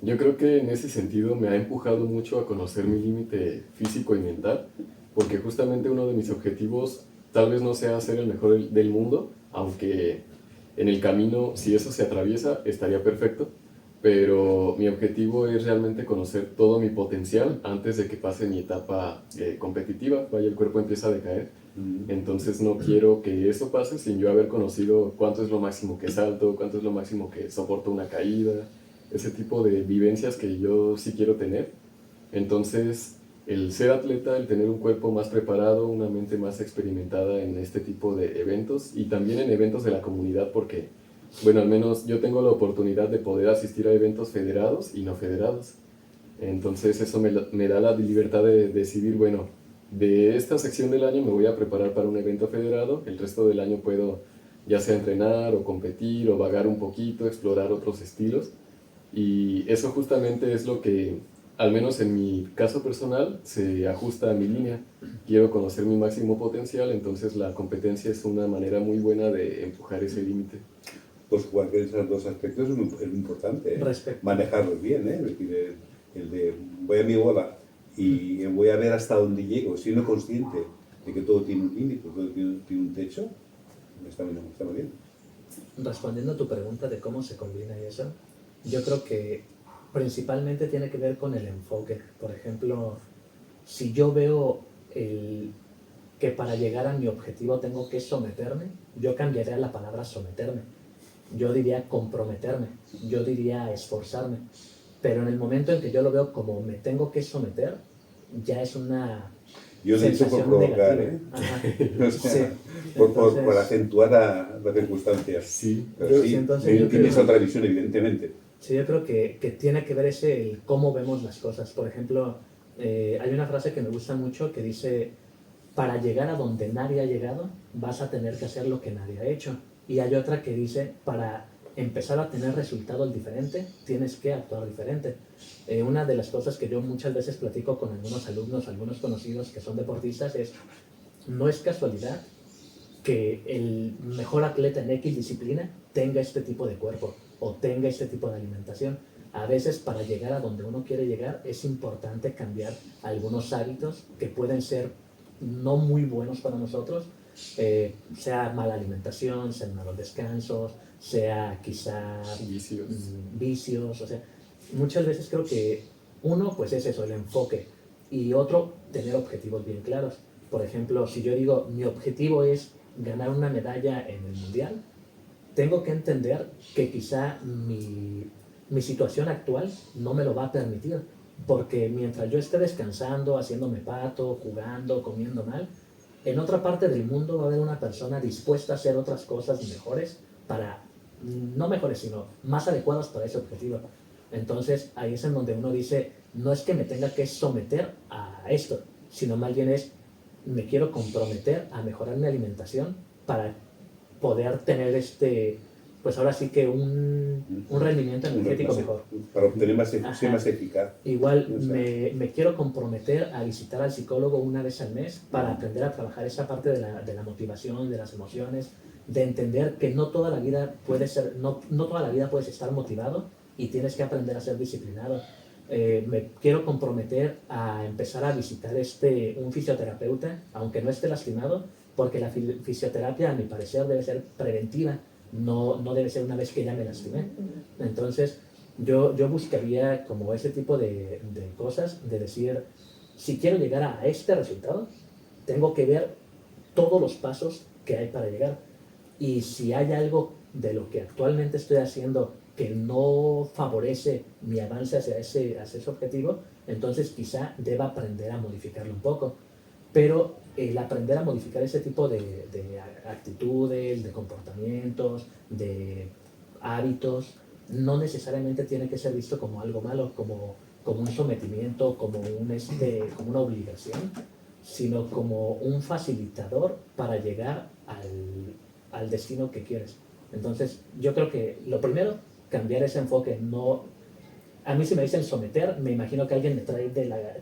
Yo creo que en ese sentido me ha empujado mucho a conocer mi límite físico y mental, porque justamente uno de mis objetivos tal vez no sea ser el mejor del mundo, aunque en el camino, si eso se atraviesa, estaría perfecto, pero mi objetivo es realmente conocer todo mi potencial antes de que pase mi etapa competitiva, vaya, el cuerpo empieza a decaer. Entonces no quiero que eso pase sin yo haber conocido cuánto es lo máximo que salto, cuánto es lo máximo que soporto una caída, ese tipo de vivencias que yo sí quiero tener. Entonces, el ser atleta, el tener un cuerpo más preparado, una mente más experimentada en este tipo de eventos y también en eventos de la comunidad, porque, bueno, al menos yo tengo la oportunidad de poder asistir a eventos federados y no federados. Entonces eso me da la libertad de decidir, bueno, de esta sección del año me voy a preparar para un evento federado, el resto del año puedo ya sea entrenar o competir o vagar un poquito, explorar otros estilos. Y eso justamente es lo que, al menos en mi caso personal, se ajusta a mi línea. Quiero conocer mi máximo potencial, entonces la competencia es una manera muy buena de empujar ese límite. Pues cualquiera de esos dos aspectos es muy importante, manejarlos bien, ¿eh? Es decir, el de voy a mi bola y voy a ver hasta dónde llego, siendo consciente de que todo tiene un límite, todo tiene un techo, está muy bien. Respondiendo a tu pregunta de cómo se combina y eso, yo creo que principalmente tiene que ver con el enfoque. Por ejemplo, si yo veo que para llegar a mi objetivo tengo que someterme, yo cambiaría la palabra someterme. Yo diría comprometerme, yo diría esforzarme. Pero en el momento en que yo lo veo como me tengo que someter, ya es una yo lo he dicho por provocar, negativa. O sea, sí. por acentuar las circunstancias. Sí, pero sí, entonces tienes otra visión, evidentemente. Sí, yo creo que tiene que ver el cómo vemos las cosas. Por ejemplo, hay una frase que me gusta mucho que dice, para llegar a donde nadie ha llegado, vas a tener que hacer lo que nadie ha hecho. Y hay otra que dice, para empezar a tener resultados diferentes, tienes que actuar diferente. Una de las cosas que yo muchas veces platico con algunos alumnos, algunos conocidos que son deportistas, es, no es casualidad que el mejor atleta en X disciplina tenga este tipo de cuerpo o tenga este tipo de alimentación. A veces para llegar a donde uno quiere llegar es importante cambiar algunos hábitos que pueden ser no muy buenos para nosotros, sea mala alimentación, sean malos descansos, sea quizá vicios, o sea, muchas veces creo que uno pues es eso, el enfoque, y otro, tener objetivos bien claros. Por ejemplo, si yo digo mi objetivo es ganar una medalla en el mundial, tengo que entender que quizá mi situación actual no me lo va a permitir, porque mientras yo esté descansando, haciéndome pato, jugando, comiendo mal, en otra parte del mundo va a haber una persona dispuesta a hacer otras cosas mejores no mejores, sino más adecuadas para ese objetivo. Entonces ahí es en donde uno dice, no es que me tenga que someter a esto, sino más bien es, me quiero comprometer a mejorar mi alimentación para poder tener pues ahora sí que un rendimiento energético mejor. Para obtener ser más eficaz. Igual me quiero comprometer a visitar al psicólogo una vez al mes para aprender a trabajar esa parte de la motivación, de las emociones, de entender que no toda la vida no toda la vida puedes estar motivado y tienes que aprender a ser disciplinado. Me quiero comprometer a empezar a visitar un fisioterapeuta, aunque no esté lastimado, porque la fisioterapia, a mi parecer, debe ser preventiva, no debe ser una vez que ya me lastimé. Entonces, yo buscaría como ese tipo de cosas, de decir, si quiero llegar a este resultado, tengo que ver todos los pasos que hay para llegar. Y si hay algo de lo que actualmente estoy haciendo que no favorece mi avance hacia ese objetivo, entonces quizá deba aprender a modificarlo un poco. Pero el aprender a modificar ese tipo de actitudes, de comportamientos, de hábitos, no necesariamente tiene que ser visto como algo malo, como un sometimiento, como una obligación, sino como un facilitador para llegar al destino que quieres. Entonces, yo creo que lo primero, cambiar ese enfoque. A mí si me dicen someter, me imagino que alguien me trae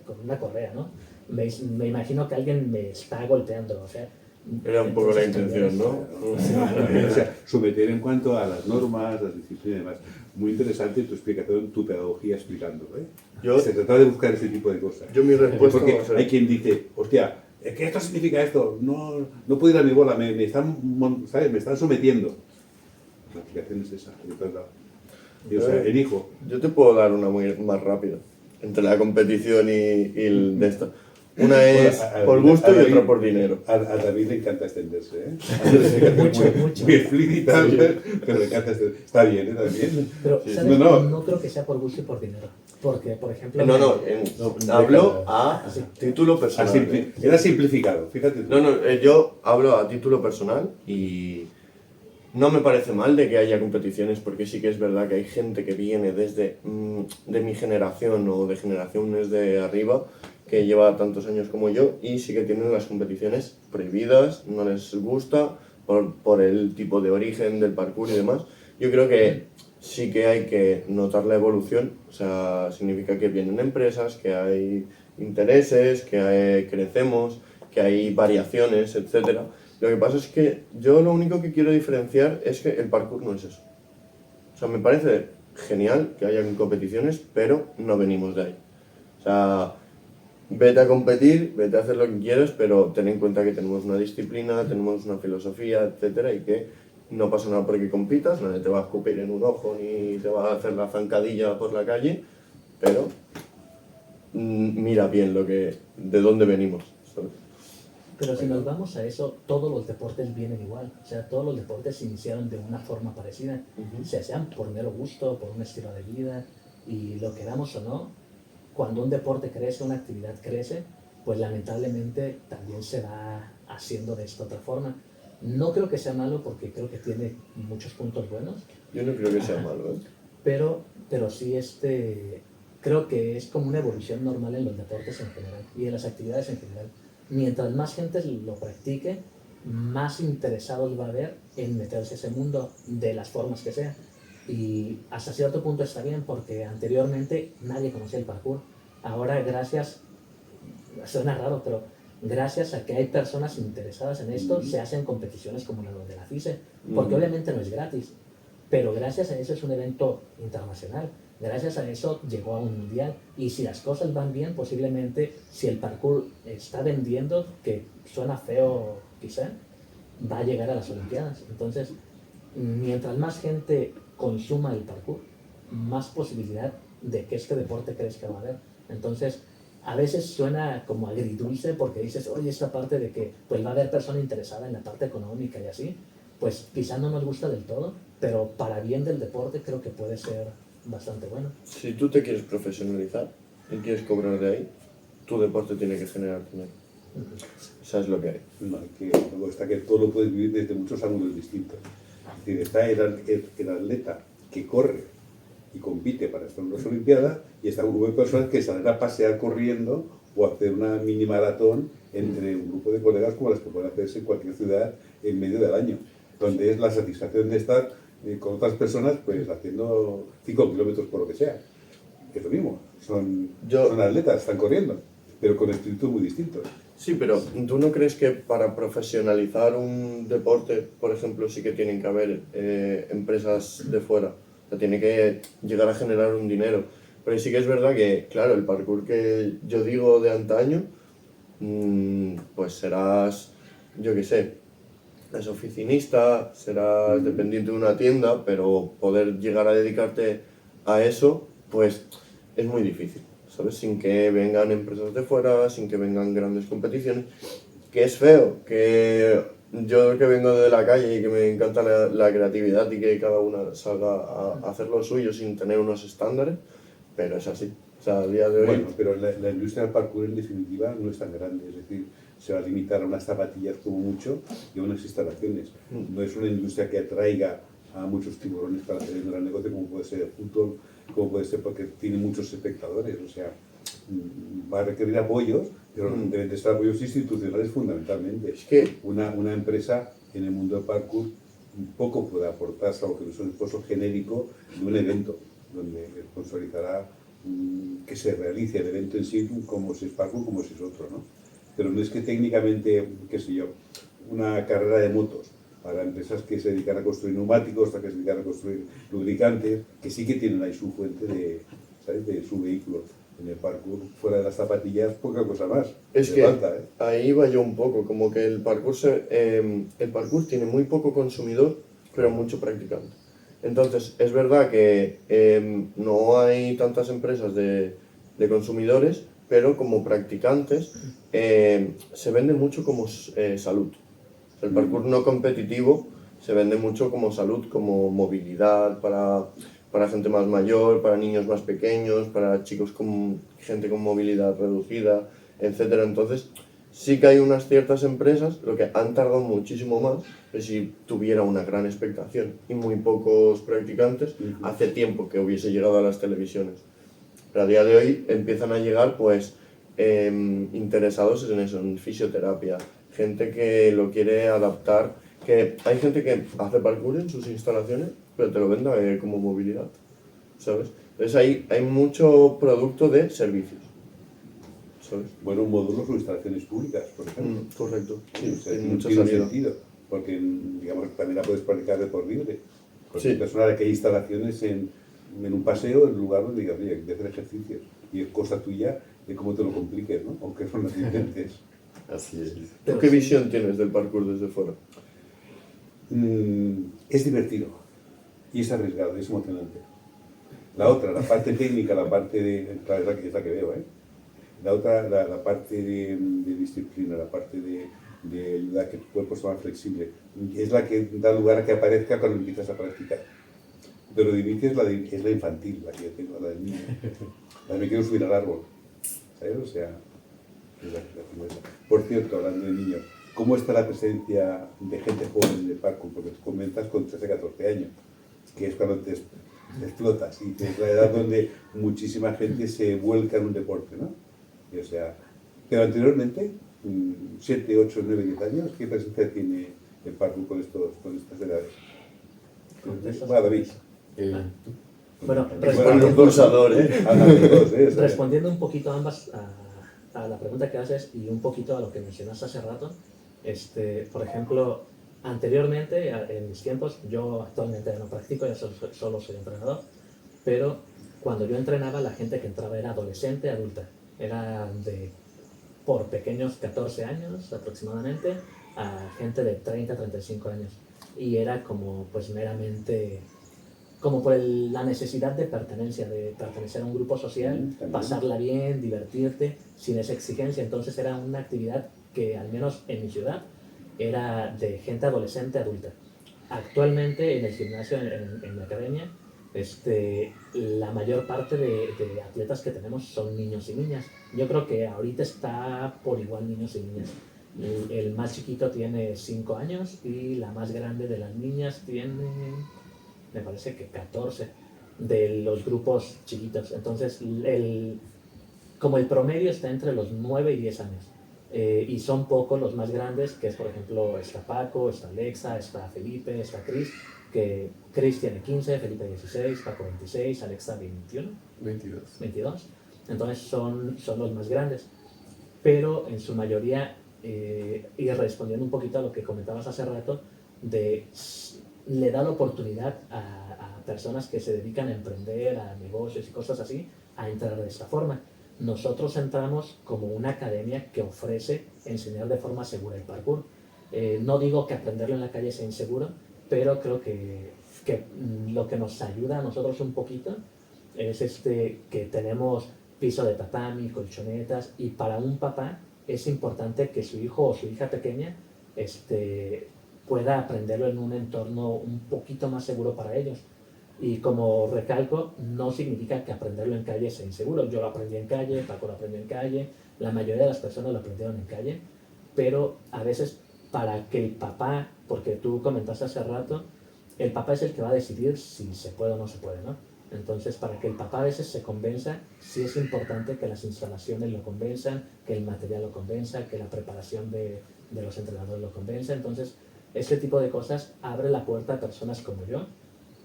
con una correa, ¿no? Me imagino que alguien me está golpeando, o sea... Era un poco la intención, ¿no? O sea, someter en cuanto a las normas, las disciplinas y demás. Muy interesante tu explicación, tu pedagogía explicándolo, ¿eh? Se trata de buscar ese tipo de cosas. Yo mi respuesta... Porque hay quien dice, hostia, ¿qué esto significa esto? No puedo ir a mi bola, me están sometiendo. La explicación es esa. O sea, elijo. Yo te puedo dar una muy más rápida entre la competición y el de esto. Una es por gusto y otra por dinero. A David le encanta extenderse, ¿eh? A David le encanta Mucho, muy, mucho. muy explícita, pero le encanta extenderse. Está bien, ¿eh? También. Pero, Sí. ¿sabes? No. No creo que sea por gusto y por dinero. Porque, por ejemplo... Hablo a Sí. título personal. Era simplificado, fíjate tú. Yo hablo a título personal y no me parece mal de que haya competiciones porque sí que es verdad que hay gente que viene desde de mi generación o de generaciones de arriba que lleva tantos años como yo y sí que tienen las competiciones prohibidas, no les gusta por el tipo de origen del parkour y demás. Yo creo que sí que hay que notar la evolución, o sea, significa que vienen empresas, que hay intereses, crecemos, que hay variaciones, etcétera. Lo que pasa es que yo lo único que quiero diferenciar es que el parkour no es eso. O sea, me parece genial que haya competiciones, pero no venimos de ahí. O sea, vete a competir, vete a hacer lo que quieras, pero ten en cuenta que tenemos una disciplina, tenemos una filosofía, etcétera, y que no pasa nada porque compitas, nadie te va a escupir en un ojo ni te va a hacer la zancadilla por la calle, pero mira bien de dónde venimos, ¿sabes? Pero si nos vamos a eso, todos los deportes vienen igual. O sea, todos los deportes se iniciaron de una forma parecida. Se hacían por mero gusto, por un estilo de vida. Y lo queramos o no, cuando un deporte crece, una actividad crece, pues lamentablemente también se va haciendo de esta otra forma. No creo que sea malo porque creo que tiene muchos puntos buenos. Yo no creo que sea malo, ¿eh? Pero sí creo que es como una evolución normal en los deportes en general y en las actividades en general. Mientras más gente lo practique, más interesados va a haber en meterse a ese mundo de las formas que sea. Y hasta cierto punto está bien porque anteriormente nadie conocía el parkour. Ahora suena raro, pero gracias a que hay personas interesadas en esto, se hacen competiciones como la de la FISE, porque obviamente no es gratis, pero gracias a eso es un evento internacional. Gracias a eso llegó a un mundial y si las cosas van bien, posiblemente si el parkour está vendiendo, que suena feo quizá, va a llegar a las Olimpiadas. Entonces, mientras más gente consuma el parkour, más posibilidad de que este deporte crezca va a haber. Entonces, a veces suena como agridulce porque dices, oye, esta parte de que pues va a haber persona interesada en la parte económica y así, pues quizá no nos gusta del todo, pero para bien del deporte creo que puede ser bastante bueno. Si tú te quieres profesionalizar y quieres cobrar de ahí, tu deporte tiene que generar dinero. Eso es lo que hay. No, luego está que todo lo puedes vivir desde muchos ángulos distintos. Es decir, está el atleta que corre y compite para estar en las Olimpiadas y está un grupo de personas que salen a pasear corriendo o a hacer una mini maratón entre un grupo de colegas como las que pueden hacerse en cualquier ciudad en medio del año, donde es la satisfacción de estar con otras personas pues haciendo 5 kilómetros por lo que sea. Es lo mismo, son atletas, están corriendo, pero con espíritus muy distintos. Sí, pero ¿tú no crees que para profesionalizar un deporte, por ejemplo, sí que tienen que haber empresas de fuera? O sea, tiene que llegar a generar un dinero. Pero sí que es verdad que, claro, el parkour que yo digo de antaño, pues serás, yo qué sé, eres oficinista, serás dependiente de una tienda, pero poder llegar a dedicarte a eso, pues es muy difícil, ¿sabes? Sin que vengan empresas de fuera, sin que vengan grandes competiciones, que es feo, que yo que vengo de la calle y que me encanta la creatividad y que cada una salga a hacer lo suyo sin tener unos estándares, pero es así. O sea, al día de hoy... Bueno, pero la industria del parkour en definitiva no es tan grande, es decir, se va a limitar a unas zapatillas como mucho y a unas instalaciones. No es una industria que atraiga a muchos tiburones para hacer un gran negocio como puede ser el fútbol, como puede ser porque tiene muchos espectadores, o sea, va a requerir apoyos, pero deben de ser apoyos institucionales fundamentalmente. Es que una empresa en el mundo del parkour poco puede aportar, salvo que no es un esfuerzo genérico de un evento, donde sponsorizará que se realice el evento en sí como si es parkour, como si es otro, ¿no? Pero no es que técnicamente, qué sé yo, una carrera de motos para empresas que se dedican a construir neumáticos, que se dedican a construir lubricantes, que sí que tienen ahí su fuente ¿sabes? De su vehículo. En el parkour, fuera de las zapatillas, poca cosa más. Es que falta, ahí va yo un poco, como que el parkour tiene muy poco consumidor, pero mucho practicante. Entonces, es verdad que no hay tantas empresas de consumidores, pero como practicantes se vende mucho como salud. El parkour no competitivo se vende mucho como salud, como movilidad para gente más mayor, para niños más pequeños, para chicos gente con movilidad reducida, etc. Entonces, sí que hay unas ciertas empresas, lo que han tardado muchísimo más, es si tuviera una gran expectación y muy pocos practicantes, hace tiempo que hubiese llegado a las televisiones. Pero a día de hoy empiezan a llegar pues interesados en eso, en fisioterapia, gente que lo quiere adaptar, que hay gente que hace parkour en sus instalaciones, pero te lo venda como movilidad, ¿sabes? Entonces hay mucho producto de servicios, ¿sabes? Bueno, módulos o instalaciones públicas, por ejemplo. Correcto, sí, O sea, hay tiene mucha tiene salida. sentido, porque digamos que también la puedes practicar de por libre. Porque Sí. es personal que hay instalaciones en un paseo, en un lugar donde digas, oye, hay que hacer ejercicios. Y es cosa tuya de cómo te lo compliques, ¿no? Aunque son las intentes. Así es. ¿Tú qué visión tienes del parkour desde fuera? Es divertido y es arriesgado, es emocionante. La otra, la parte técnica, la parte de... Claro, es la que veo, ¿eh? La otra, la parte de disciplina, la parte de ayudar a que tu cuerpo sea más flexible, es la que da lugar a que aparezca cuando empiezas a practicar. Pero de inicio es la infantil, la que yo tengo, la del niño. La de me quiero subir al árbol, ¿sabes? O sea, es la como esa. Por cierto, hablando de niños, ¿cómo está la presencia de gente joven en el parkour? Porque tú comienzas con 13, 14 años, que es cuando te explotas, y es la edad donde muchísima gente se vuelca en un deporte, ¿no? Y, o sea, pero anteriormente, 7, 8, 9, 10 años, ¿qué presencia tiene el parkour con estas edades? Bueno, David. Bueno, Bueno, el impulsador, respondiendo un poquito a ambas, a la pregunta que haces y un poquito a lo que mencionaste hace rato, por ejemplo, anteriormente, en mis tiempos, yo actualmente no practico, ya solo soy entrenador, pero cuando yo entrenaba, la gente que entraba era adolescente, adulta, era por pequeños 14 años aproximadamente a gente de 30, 35 años, y era como pues meramente como por la necesidad de pertenencia, de pertenecer a un grupo social, pasarla bien, divertirte, sin esa exigencia. Entonces era una actividad que, al menos en mi ciudad, era de gente adolescente, adulta. Actualmente en el gimnasio, en la academia, la mayor parte de atletas que tenemos son niños y niñas. Yo creo que ahorita está por igual niños y niñas. El más chiquito tiene 5 años y la más grande de las niñas tiene, me parece que 14, de los grupos chiquitos. Entonces, como el promedio está entre los 9 y 10 años. Y son pocos los más grandes, que es, por ejemplo, está Paco, está Alexa, está Felipe, está Chris, que Chris tiene 15, Felipe 16, Paco 26, Alexa 21, 22. Entonces son los más grandes. Pero en su mayoría, y respondiendo un poquito a lo que comentabas hace rato, le da la oportunidad a personas que se dedican a emprender, a negocios y cosas así, a entrar de esta forma. Nosotros entramos como una academia que ofrece enseñar de forma segura el parkour. No digo que aprenderlo en la calle sea inseguro, pero creo que lo que nos ayuda a nosotros un poquito es que tenemos piso de tatami, colchonetas, y para un papá es importante que su hijo o su hija pequeña pueda aprenderlo en un entorno un poquito más seguro para ellos. Y como recalco, no significa que aprenderlo en calle sea inseguro. Yo lo aprendí en calle, Paco lo aprendió en calle, la mayoría de las personas lo aprendieron en calle, pero a veces para que el papá, porque tú comentaste hace rato, el papá es el que va a decidir si se puede o no se puede, ¿no? Entonces, para que el papá a veces se convenza, sí es importante que las instalaciones lo convenzan, que el material lo convenza, que la preparación de los entrenadores lo convenza. Entonces, este tipo de cosas abre la puerta a personas como yo,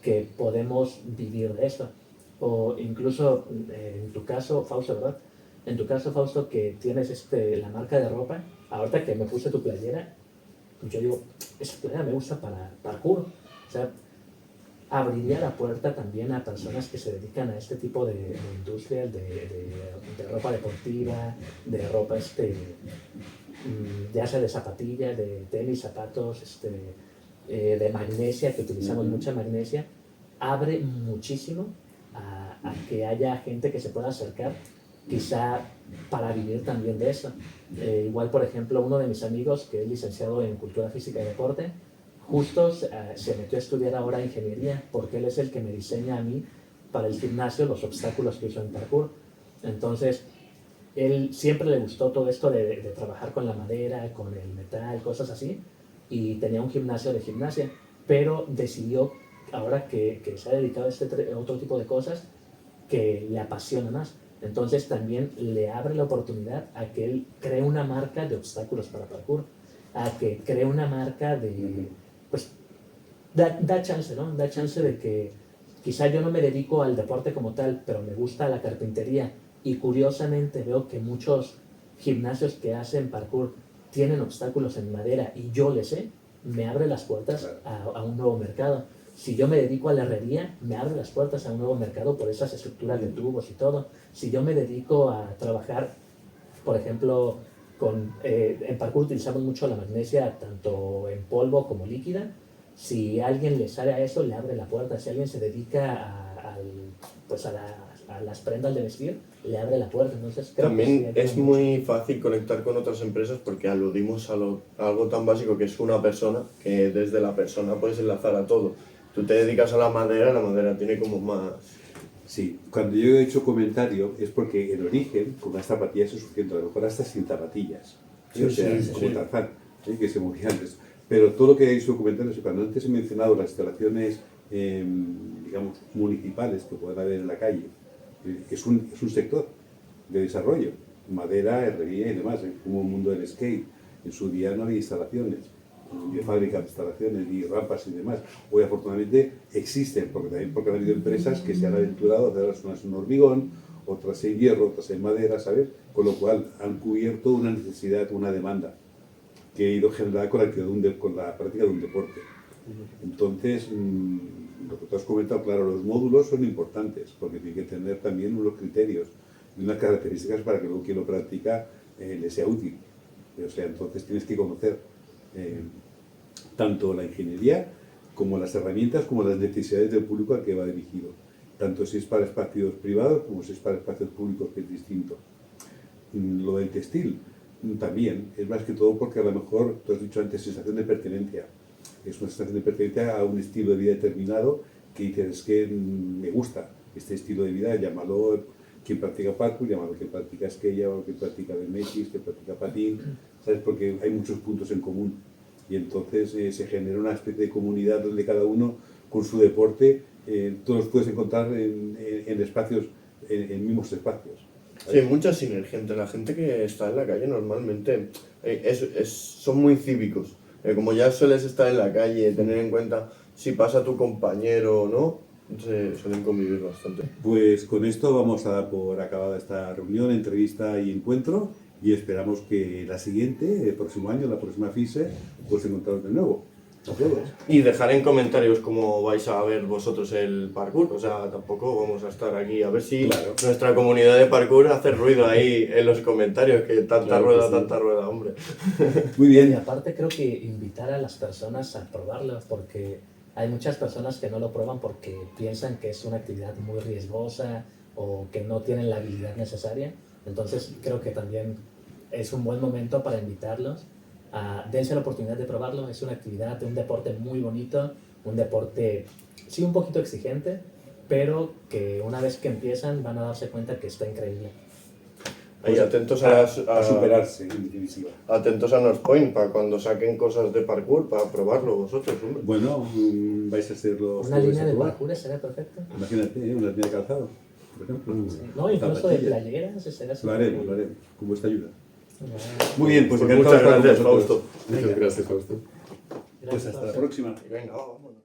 que podemos vivir de esto. O incluso, en tu caso, Fausto, ¿verdad? En tu caso, Fausto, que tienes la marca de ropa, ahorita que me puse tu playera, yo digo, esa playera me gusta para parkour. O sea, abriría la puerta también a personas que se dedican a este tipo de industrias, de ropa deportiva, de ropa, ya sea de zapatillas, de tenis, zapatos, de magnesia, que utilizamos mucha magnesia. Abre muchísimo a que haya gente que se pueda acercar quizá para vivir también de eso. Igual, por ejemplo, uno de mis amigos, que es licenciado en Cultura Física y Deporte, justo se metió a estudiar ahora ingeniería, porque él es el que me diseña a mí para el gimnasio los obstáculos que uso en parkour. Entonces, él siempre le gustó todo esto de trabajar con la madera, con el metal, cosas así, y tenía un gimnasio de gimnasia, pero decidió, ahora que se ha dedicado a este otro tipo de cosas, que le apasiona más. Entonces también le abre la oportunidad a que él cree una marca de obstáculos para parkour, a que cree una marca de, pues, da chance, ¿no? Da chance de que quizá yo no me dedico al deporte como tal, pero me gusta la carpintería y curiosamente veo que muchos gimnasios que hacen parkour tienen obstáculos en madera y yo le sé, me abre las puertas a un nuevo mercado. Si yo me dedico a la herrería, me abre las puertas a un nuevo mercado por esas estructuras de tubos y todo. Si yo me dedico a trabajar, por ejemplo, en parkour utilizamos mucho la magnesia tanto en polvo como líquida. Si alguien le sale a eso, le abre la puerta. Si alguien se dedica a las prendas de vestir, le abre la puerta. Entonces, creo También que es muy fácil conectar con otras empresas porque aludimos a algo tan básico que es una persona, que desde la persona puedes enlazar a todo. Tú te dedicas a la madera tiene como más... Sí, cuando yo he hecho comentario es porque el origen, con las zapatillas es suficiente, a lo mejor hasta sin zapatillas. Sí, O sea, sí, como sí. Tarzán, que se moría antes. Pero todo lo que hay en su comentario, cuando antes he mencionado las instalaciones, digamos, municipales que pueden haber en la calle, es un sector de desarrollo, madera, herrería y demás, como el mundo del skate. En su día no había instalaciones, de fábrica de instalaciones y rampas y demás. Hoy afortunadamente existen, porque han habido empresas que se han aventurado a hacer unas en hormigón, otras en hierro, otras en madera, ¿sabes? Con lo cual han cubierto una necesidad, una demanda que ha ido generada con la práctica de un deporte. Entonces, lo que tú has comentado, claro, los módulos son importantes porque tienen que tener también unos criterios y unas características para que luego quien lo practica le sea útil. O sea, entonces tienes que conocer tanto la ingeniería como las herramientas, como las necesidades del público al que va dirigido. Tanto si es para espacios privados como si es para espacios públicos, que es distinto. Lo del textil también, es más que todo porque a lo mejor, tú has dicho antes, sensación de pertenencia. Es una sensación de pertenencia a un estilo de vida determinado que dices, es que me gusta este estilo de vida, llámalo quien practica parkour, llámalo quien practica skate, llámalo quien practica BMX, quien practica patín, ¿sabes? Porque hay muchos puntos en común y entonces se genera una especie de comunidad donde cada uno con su deporte, todos los puedes encontrar en espacios, en mismos espacios. Sí, hay mucha sinergia entre la gente que está en la calle normalmente. Son muy cívicos. Como ya sueles estar en la calle, tener en cuenta si pasa tu compañero o no, suelen convivir bastante. Pues con esto vamos a dar por acabada esta reunión, entrevista y encuentro y esperamos que la siguiente, el próximo año, la próxima FISE, pues encontraros de nuevo. A todos. Y dejar en comentarios cómo vais a ver vosotros el parkour, o sea, tampoco vamos a estar aquí, a ver si nuestra comunidad de parkour hace ruido ahí en los comentarios, que tanta rueda, hombre. Muy Y bien. aparte creo que invitar a las personas a probarlo, porque hay muchas personas que no lo prueban porque piensan que es una actividad muy riesgosa o que no tienen la habilidad necesaria. Entonces creo que también es un buen momento para invitarlos. Dense la oportunidad de probarlo. Es una actividad, un deporte muy bonito, un deporte sí un poquito exigente, pero que una vez que empiezan van a darse cuenta que está increíble. Ahí atentos a superarse, en definitiva. Atentos a Northpoint para cuando saquen cosas de parkour, para probarlo vosotros, hombre. Bueno, vais a ser los... Una línea de parkour sería perfecto. Imagínate, una línea de calzado, por ejemplo. No, incluso de playeras sería Lo haremos, con vuestra ayuda. Muy Muy bien, pues Muchas gracias, Fausto. Fausto. Muchas gracias, Fausto. Pues hasta la próxima. Venga, vamos.